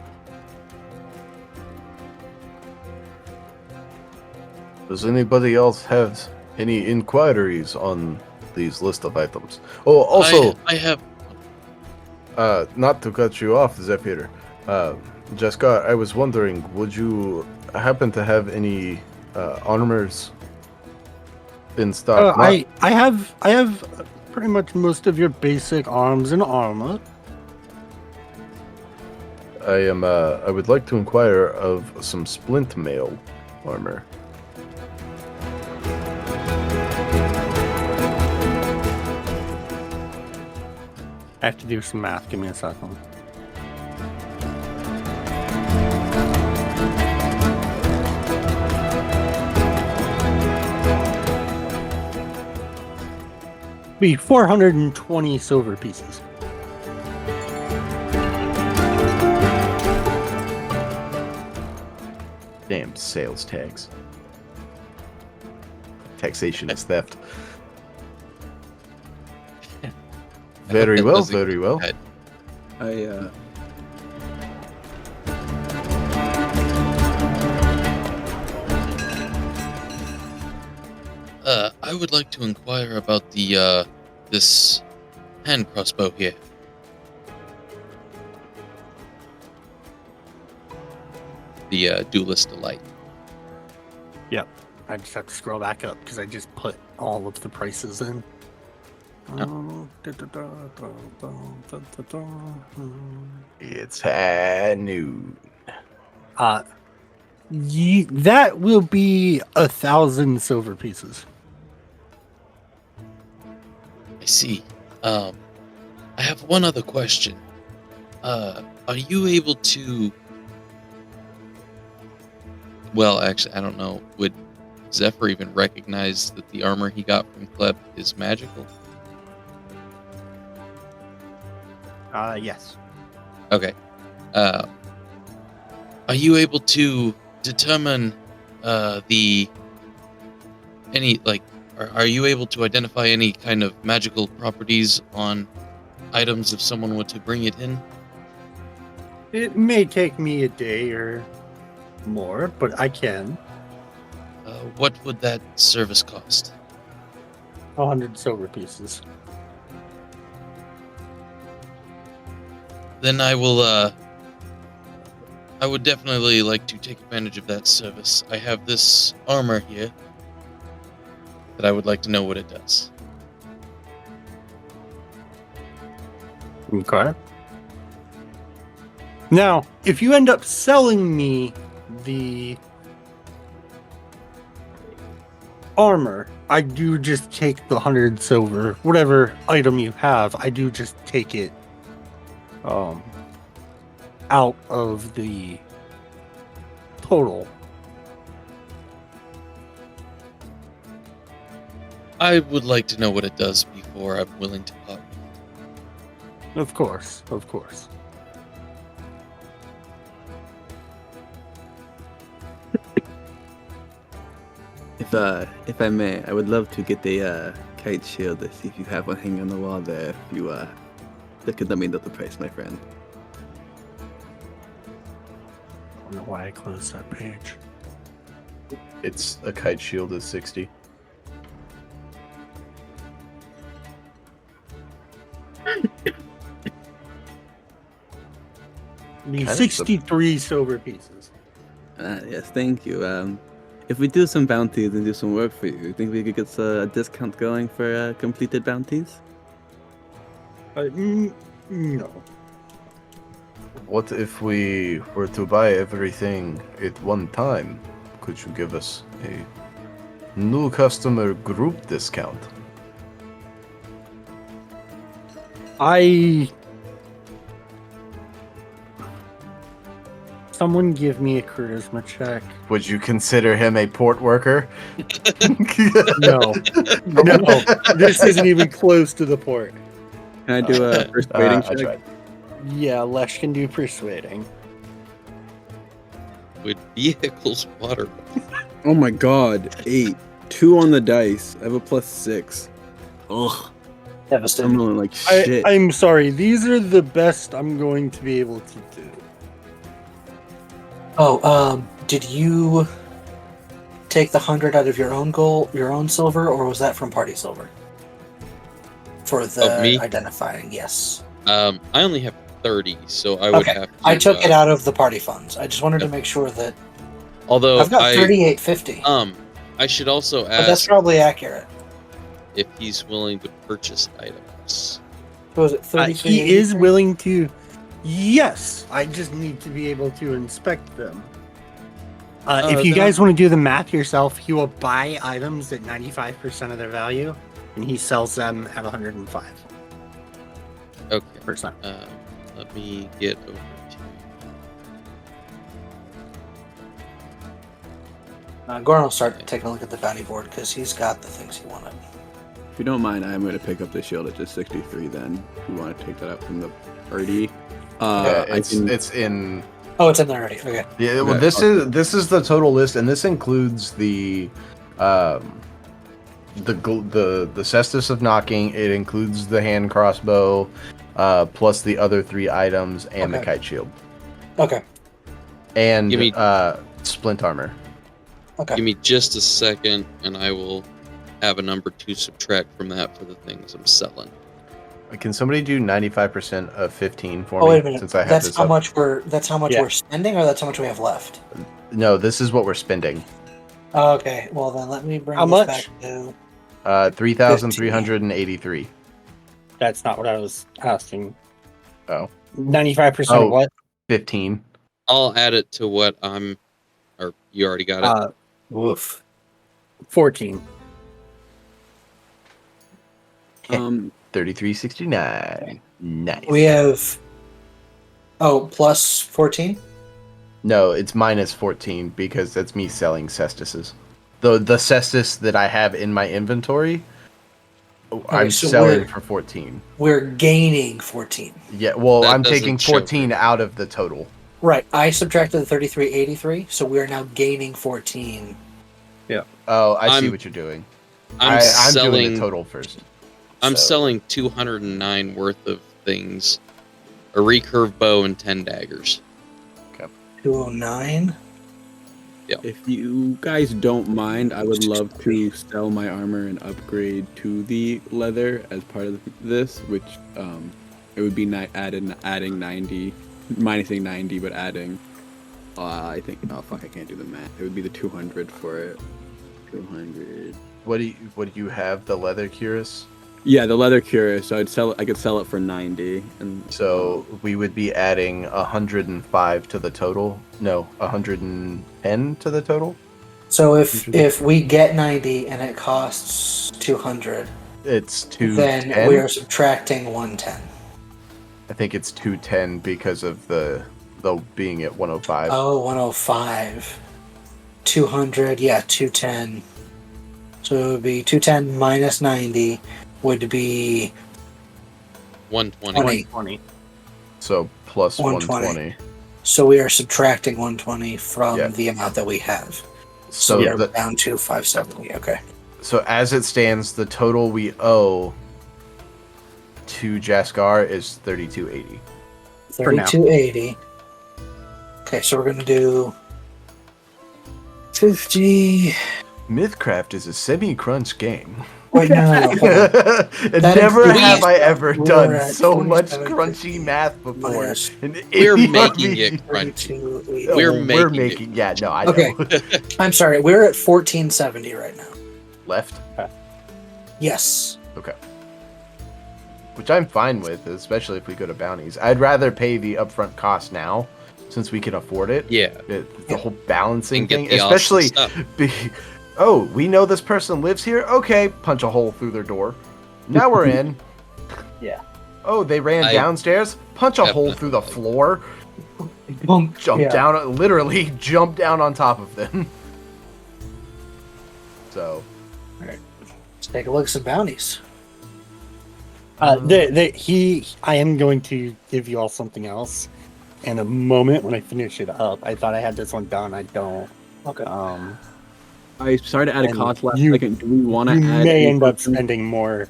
Does anybody else have any inquiries on these list of items? Oh, also, I have. not to cut you off, Zephyr. Jessica, I was wondering, would you happen to have any armors in stock? I have pretty much most of your basic arms and armor. I would like to inquire of some splint mail armor. I have to do some math. Give me a second. Be 420 silver pieces. Damn sales tax. Taxation is theft. Very That well, doesn't very well. get I I would like to inquire about the this hand crossbow here. The duelist delight. I just have to scroll back up because I just put all of the prices in. It's high noon. That will be 1,000 silver pieces. I see. I have one other question. Are you able to? Well, actually, I don't know. Would Zephyr even recognize that the armor he got from Kleb is magical? Yes. Okay. Are you able to determine are you able to identify any kind of magical properties on items if someone were to bring it in? It may take me a day or more, but I can. What would that service cost? 100 silver pieces. Then I would definitely like to take advantage of that service. I have this armor here that I would like to know what it does. Okay. Now, if you end up selling me the armor, I do just take the 100 silver, whatever item you have, I do just take it out of the total. I would like to know what it does before I'm willing to part. Of course, of course. if I may, I would love to get a kite shield to see if you have one hanging on the wall there. If you that could let me know the price, my friend. I don't know why I closed that page. It's a kite shield is 60. The Kind of 63 silver pieces. Yes, thank you. If we do some bounties and do some work for you think we could get a discount going for completed bounties? No. What if we were to buy everything at one time? Could you give us a new customer group discount? Someone give me a charisma check. Would you consider him a port worker? No. No. This isn't even close to the port. Can I do a persuading I check? tried. Yeah, Lesh can do persuading. With vehicles, water. Oh my god, 8. 2 on the dice. I have a +6. Ugh. Devastating. I'm rolling like shit. I'm sorry. These are the best I'm going to be able to do. Oh, did you take the 100 out of your own gold, your own silver, or was that from party silver? For the me? identifying, yes. I only have 30, so I would Okay, have to. I took it out of the party funds. I just wanted to make sure that Although I've got 3850. I should also But that's ask probably accurate. if he's willing to purchase items. What was it 33? He is willing to. Yes, I just need to be able to inspect them. If you then guys want to do the math yourself, he will buy items at 95% of their value, and he sells them at 105%. Okay. Let me get over to. Goran will start taking a look at the bounty board because he's got the things he wanted. If you don't mind, I'm going to pick up the shield at just 63 then. If you want to take that out from the party. Yeah, I can... it's in. Oh, it's in there already. Okay. Yeah, well, Okay. this is the total list, and this includes the cestus of knocking. It includes the hand crossbow, plus the other 3 items and the Okay. kite shield, Okay. and Give me- splint armor. Okay. Give me just a second, and I will have a number to subtract from that for the things I'm selling. Can somebody do 95% of 15 for Oh, me? wait a minute. Since I have That's this how up? much we're. That's how much Yeah. we're spending, or that's how much we have left. No, this is what we're spending. Okay. Well, then let me bring How this much? back to. 3,383. That's not what I was asking. Oh. 95% Oh. of what? 15. I'll add it to what I'm. Or you already got it. Woof. 14. 3369. Nice. We have. Oh, plus 14. No, it's minus 14 because that's me selling cestuses. The cestus that I have in my inventory, I'm so selling we're- for 14. We're gaining 14. Yeah, well, That I'm doesn't taking show 14 out of the total. Right. I subtracted the 3383, so we are now gaining 14. Oh, I see I'm- what you're doing. I'm I'm doing selling. the total first. I'm So- selling 209 worth of things, a recurve bow and 10 daggers. 209. If you guys don't mind, I would love to sell my armor and upgrade to the leather as part of this, which it would be adding 90, minusing 90, but adding. I think. Oh fuck! I can't do the math. It would be the 200 for it. 200. What do you have? The leather cuirass? Yeah, the leather cuirass. So I could sell it for 90, and So we would be adding 105 to the total. No, 110 to the total. So if we get 90 and it costs 200, It's then 210. we are subtracting 110. I think it's 210 because of the being at 105. Oh, 105. 200, yeah, 210. So it would be 210 minus 90 would be 120. 20. So plus 120. 120. So we are subtracting 120 from Yeah. the amount that we have. So we are the, down to 570. Okay. so as it stands, the total we owe to Jaskar is 3280. For now. 3280. Okay, so we're going to do 50. Mythcraft is a semi-crunch game. Wait, no, hold on. That Never includes- have I ever We're done at so much 47, crunchy math before. minus in We're any making RPG. it crunchy. 32, We're We're making making. Yeah, no, I Okay. know. I'm sorry, we're at 1470 right now. Left. Yes. Okay. Which I'm fine with, especially if we go to bounties. I'd rather pay the upfront cost now, since we can afford it. Yeah. The whole balancing And get thing, the awesome especially. stuff. Oh, we know this person lives here. Okay, punch a hole through their door. Now we're in. Yeah. Oh, they ran I downstairs. Punch a hole through the definitely- floor. Jump down. Literally jump down on top of them. So. Let's take a look at some bounties. I am going to give you all something else in a moment when I finish it up. I thought I had this one done. I don't. Okay. I started to add a And cost last you- second. Do we want to You add? may any end up potions? spending more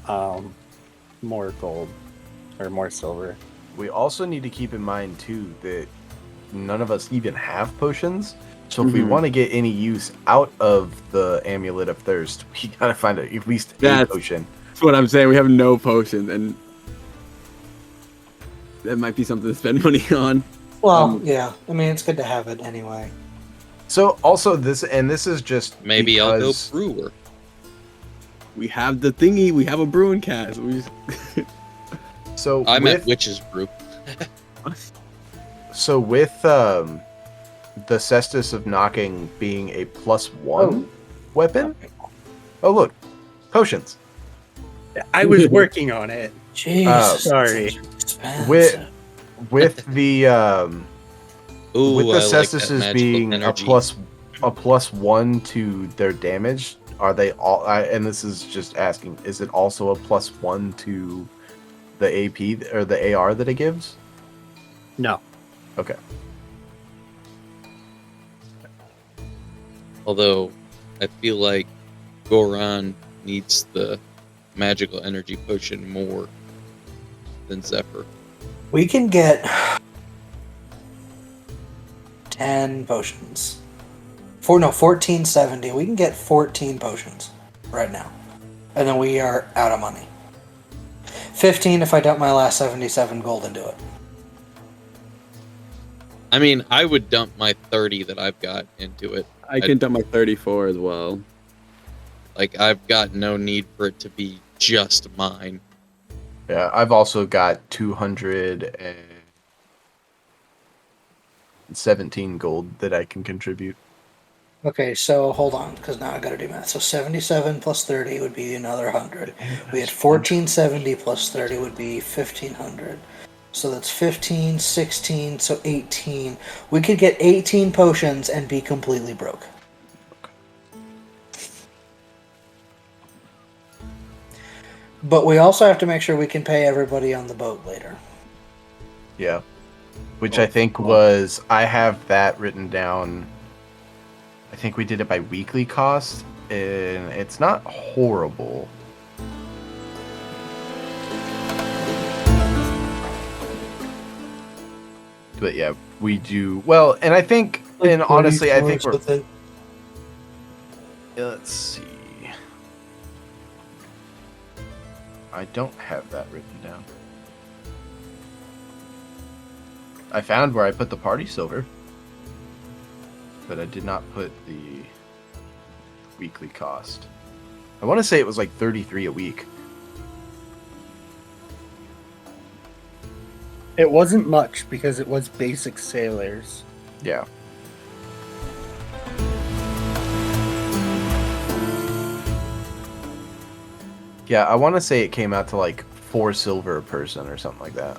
gold or more silver. We also need to keep in mind too that none of us even have potions. So if we Mhm. want to get any use out of the Amulet of Thirst, we gotta find at least a That's- potion. That's what I'm saying. We have no potions, and that might be something to spend money on. Well, yeah. I mean, it's good to have it anyway. So also this is just Maybe I'll go because- brewer. We have the thingy. We have a brewing cask. We just... So I'm with, at Witch's Brew. so with the Cestus of Knocking being a +1 weapon. Oh look, potions. I was working on it. Jesus. sorry. that's expensive. With the Ooh, with the I like Cestus that as magical being energy. a +1 to their damage, are they all? And this is just asking: is it also a +1 to the AP or the AR that it gives? No. Okay. Although, I feel like Goraan needs the magical energy potion more than Zephyr. We can get 10 potions. 1470. We can get 14 potions right now. And then we are out of money. 15 if I dump my last 77 gold into it. I mean, I would dump my 30 that I've got into it. I can dump my 34 as well. Like, I've got no need for it to be just mine. Yeah, I've also got 217 gold that I can contribute. Okay, so hold on, because now I gotta do math. So 77 plus 30 would be another 100. We had 1470 plus 30 would be 1500. So that's 15, 16, so 18. We could get 18 potions and be completely broke. But we also have to make sure we can pay everybody on the boat later. Yeah. Which I think was, I have that written down. I think we did it by weekly cost, and it's not horrible. But yeah, we do well, and I think, and honestly, I think we're. Let's see. I don't have that written down. I found where I put the party silver, but I did not put the weekly cost. I want to say it was like 33 a week. It wasn't much because it was basic sailors. Yeah. Yeah, I want to say it came out to like 4 silver a person or something like that.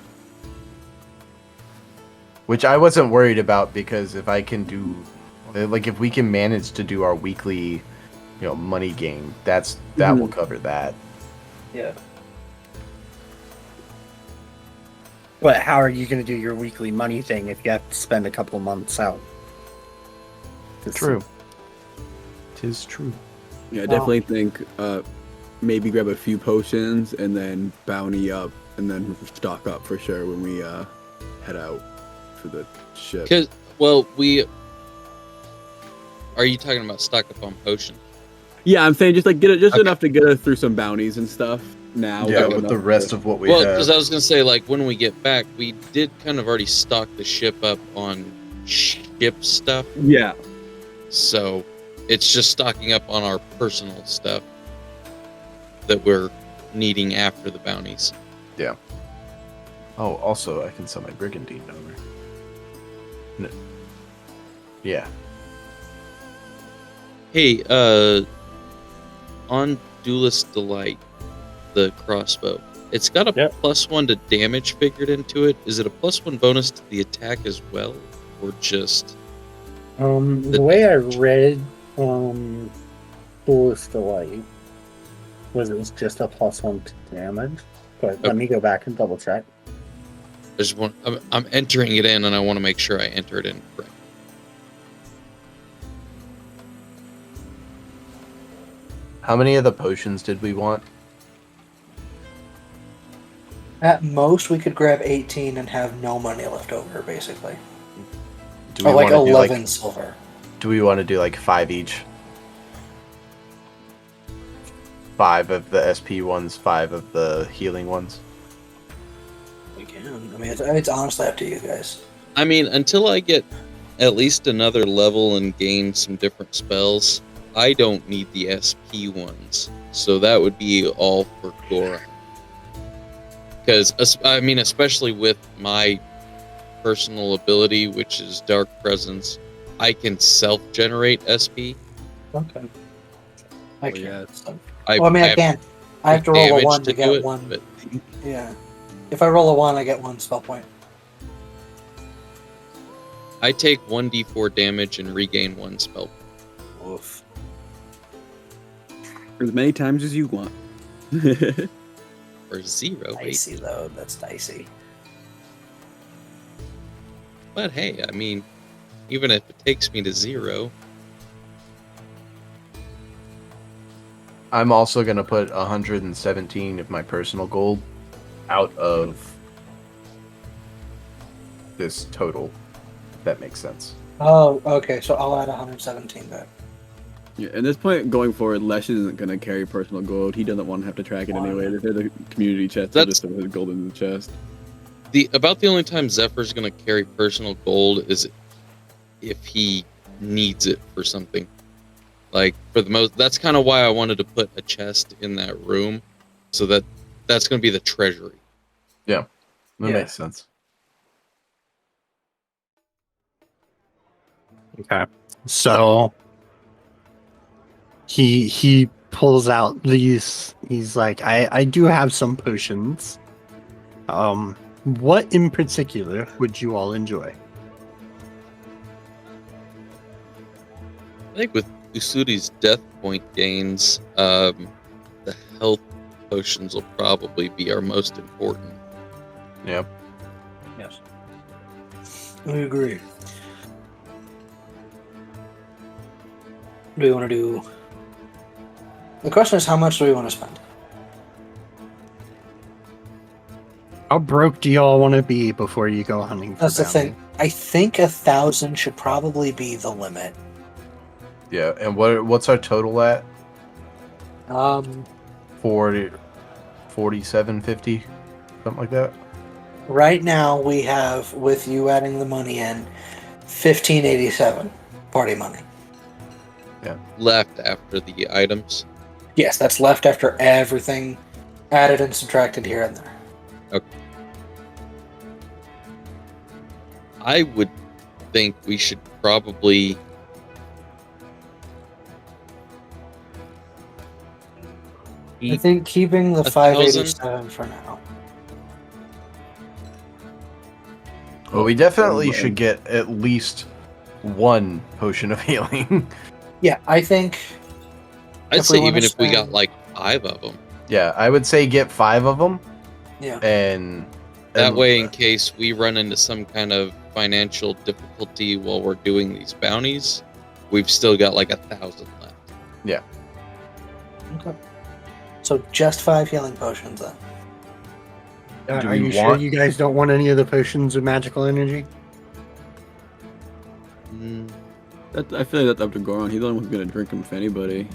Which I wasn't worried about, because if I can do, like, if we can manage to do our weekly, money game, that will cover that. Yeah. But how are you going to do your weekly money thing if you have to spend a couple months out? True. 'Tis true. Yeah, I definitely think maybe grab a few potions and then bounty up and then stock up for sure when we head out for the ship. Because, well, are you talking about stock up on potion? Yeah, I'm saying just like get it just Okay. enough to get us through some bounties and stuff. Now, Yeah, but with the enough rest to- of what we Well, have. because I was gonna say, like, when we get back, we did kind of already stock the ship up on ship stuff, Yeah, so it's just stocking up on our personal stuff that we're needing after the bounties. Oh, also, I can sell my brigandine over. No. Yeah. Hey, on Duelist Delight, the crossbow, it's got a Yep. +1 to damage figured into it. Is it a +1 bonus to the attack as well, or just? The way I read Duelist Delight was it was just a +1 to damage. But let me go back and double check. There's one. I'm entering it in, and I want to make sure I enter it in correct. How many of the potions did we want? At most, we could grab 18 and have no money left over, basically. Do we Or like wanna do 11 silver. Do we want to do like 5 each? 5 of the SP ones, 5 of the healing ones. We can. I mean, it's honestly up to you guys. I mean, until I get at least another level and gain some different spells, I don't need the SP ones. So that would be all for Goraan. Because, I mean, especially with my personal ability, which is Dark Presence, I can self-generate SP. Okay. I can. yeah. I can't. I have to roll a damage 1 to do get it, 1. but Yeah. If I roll a 1, I get 1 spell point. I take 1d4 damage and regain 1 spell. Oof. as many times as you want. Or 0, wait. Dicey, though. That's dicey. But hey, I mean, even if it takes me to 0, I'm also going to put 117 of my personal gold out of this total, if that makes sense. Oh, okay. So I'll add 117 back. Yeah, at this point, going forward, Lesh isn't going to carry personal gold. He doesn't want to have to track it anyway. They're the community chest. He'll That's- just put his gold in the chest. about the only time Zephyr's going to carry personal gold is if he needs it for something. Like, for the most, that's kind of why I wanted to put a chest in that room, so that's going to be the treasury. That Yeah. makes sense. Okay. So he pulls out these. He's like, I do have some potions. What in particular would you all enjoy? I think with Ussuri's death point gains, the health potions will probably be our most important. Yep. Yes. I agree. Do we want to do... The question is, how much do we want to spend? How broke do y'all want to be before you go hunting for That's the bounty? thing. I think 1,000 should probably be the limit. Yeah, and what's our total at? 40, 47.50, something like that. Right now, we have, with you adding the money in, 1587 party money. Left after the items. Yes, that's left after everything added and subtracted here and there. I would think we should probably I think keeping the 1,000? 587 for now. Well, we definitely should get at least one potion of healing. Yeah, I think I'd If say we wanna even if we got spend- like 5 of them. Yeah, I would say get 5 of them, yeah. and That and- way, in case we run into some kind of financial difficulty while we're doing these bounties, we've still got like 1,000 left. Okay. So just 5 healing potions then. Do Are we you sure want- you guys don't want any of the potions of magical energy? Mm, I feel like that's up to Goron. He's the only one who's going to drink them, if anybody.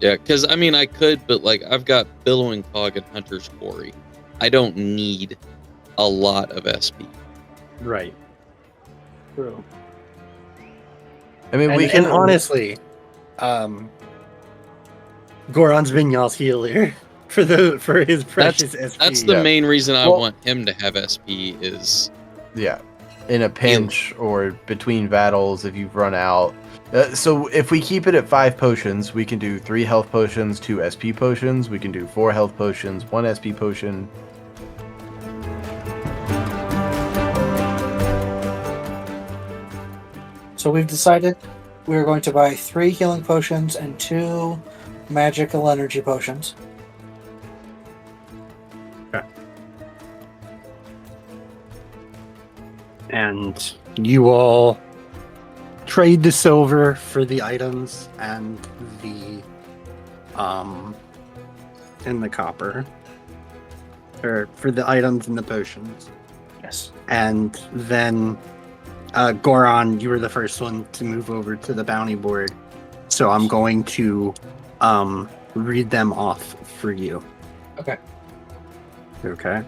Yeah, because I mean, I could, but like, I've got Billowing Fog and Hunter's Quarry. I don't need a lot of SP. Right. True. I mean, And, we can and honestly, Goron's been y'all's healer for his precious SP. That's the Yeah. main reason I Well- want him to have SP is Yeah, in a pinch or between battles if you've run out. So if we keep it at 5 potions, we can do 3 health potions, 2 SP potions. We can do 4 health potions, 1 SP potion. So we've decided we're going to buy 3 healing potions and 2 magical energy potions. And you all trade the silver for the items and the copper. Or for the items and the potions. Yes. And then Goron, you were the first one to move over to the bounty board. So I'm going to read them off for you. Okay. Okay.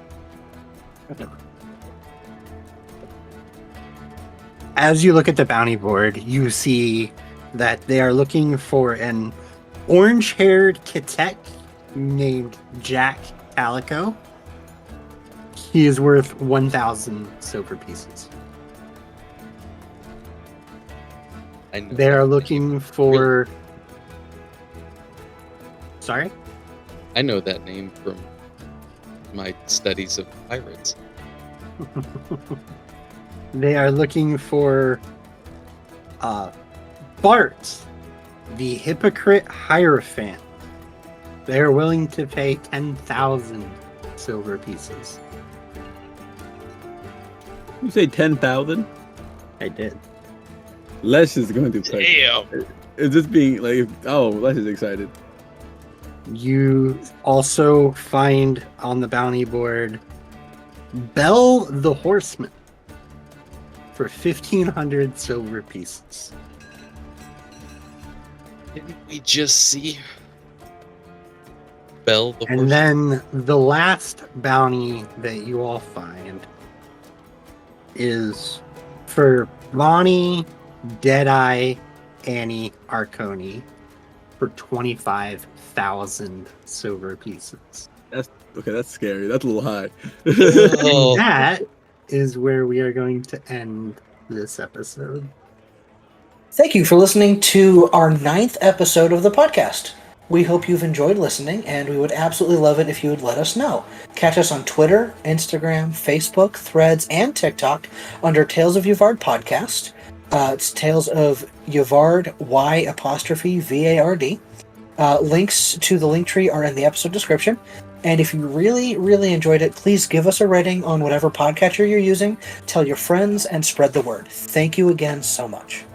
As you look at the bounty board, you see that they are looking for an orange-haired Katek named Jack Calico. He is worth 1,000 silver pieces. I know They are that looking for... Sorry? I know that name from my studies of pirates. They are looking for Bart, the hypocrite Hierophant. They are willing to pay 10,000 silver pieces. You say 10,000? I did. Lesh is going to pay. Damn! Is this being like? Oh, Lesh is excited. You also find on the bounty board Bell the Horseman for 1,500 silver pieces. Didn't we just see Bell the And horse? then the last bounty that you all find is for Bonnie, Deadeye, Annie, Arconi for 25,000 silver pieces. Okay, that's scary. That's a little high. Oh. And that is where we are going to end this episode. Thank you for listening to our 9th episode of the podcast. We hope you've enjoyed listening, and we would absolutely love it if you would let us know. Catch us on Twitter, Instagram, Facebook, Threads, and TikTok under Tales of Yavard Podcast. It's Tales of Yavard, Y''VARD. Links to the link tree are in the episode description. And if you really, really enjoyed it, please give us a rating on whatever podcatcher you're using, tell your friends, and spread the word. Thank you again so much.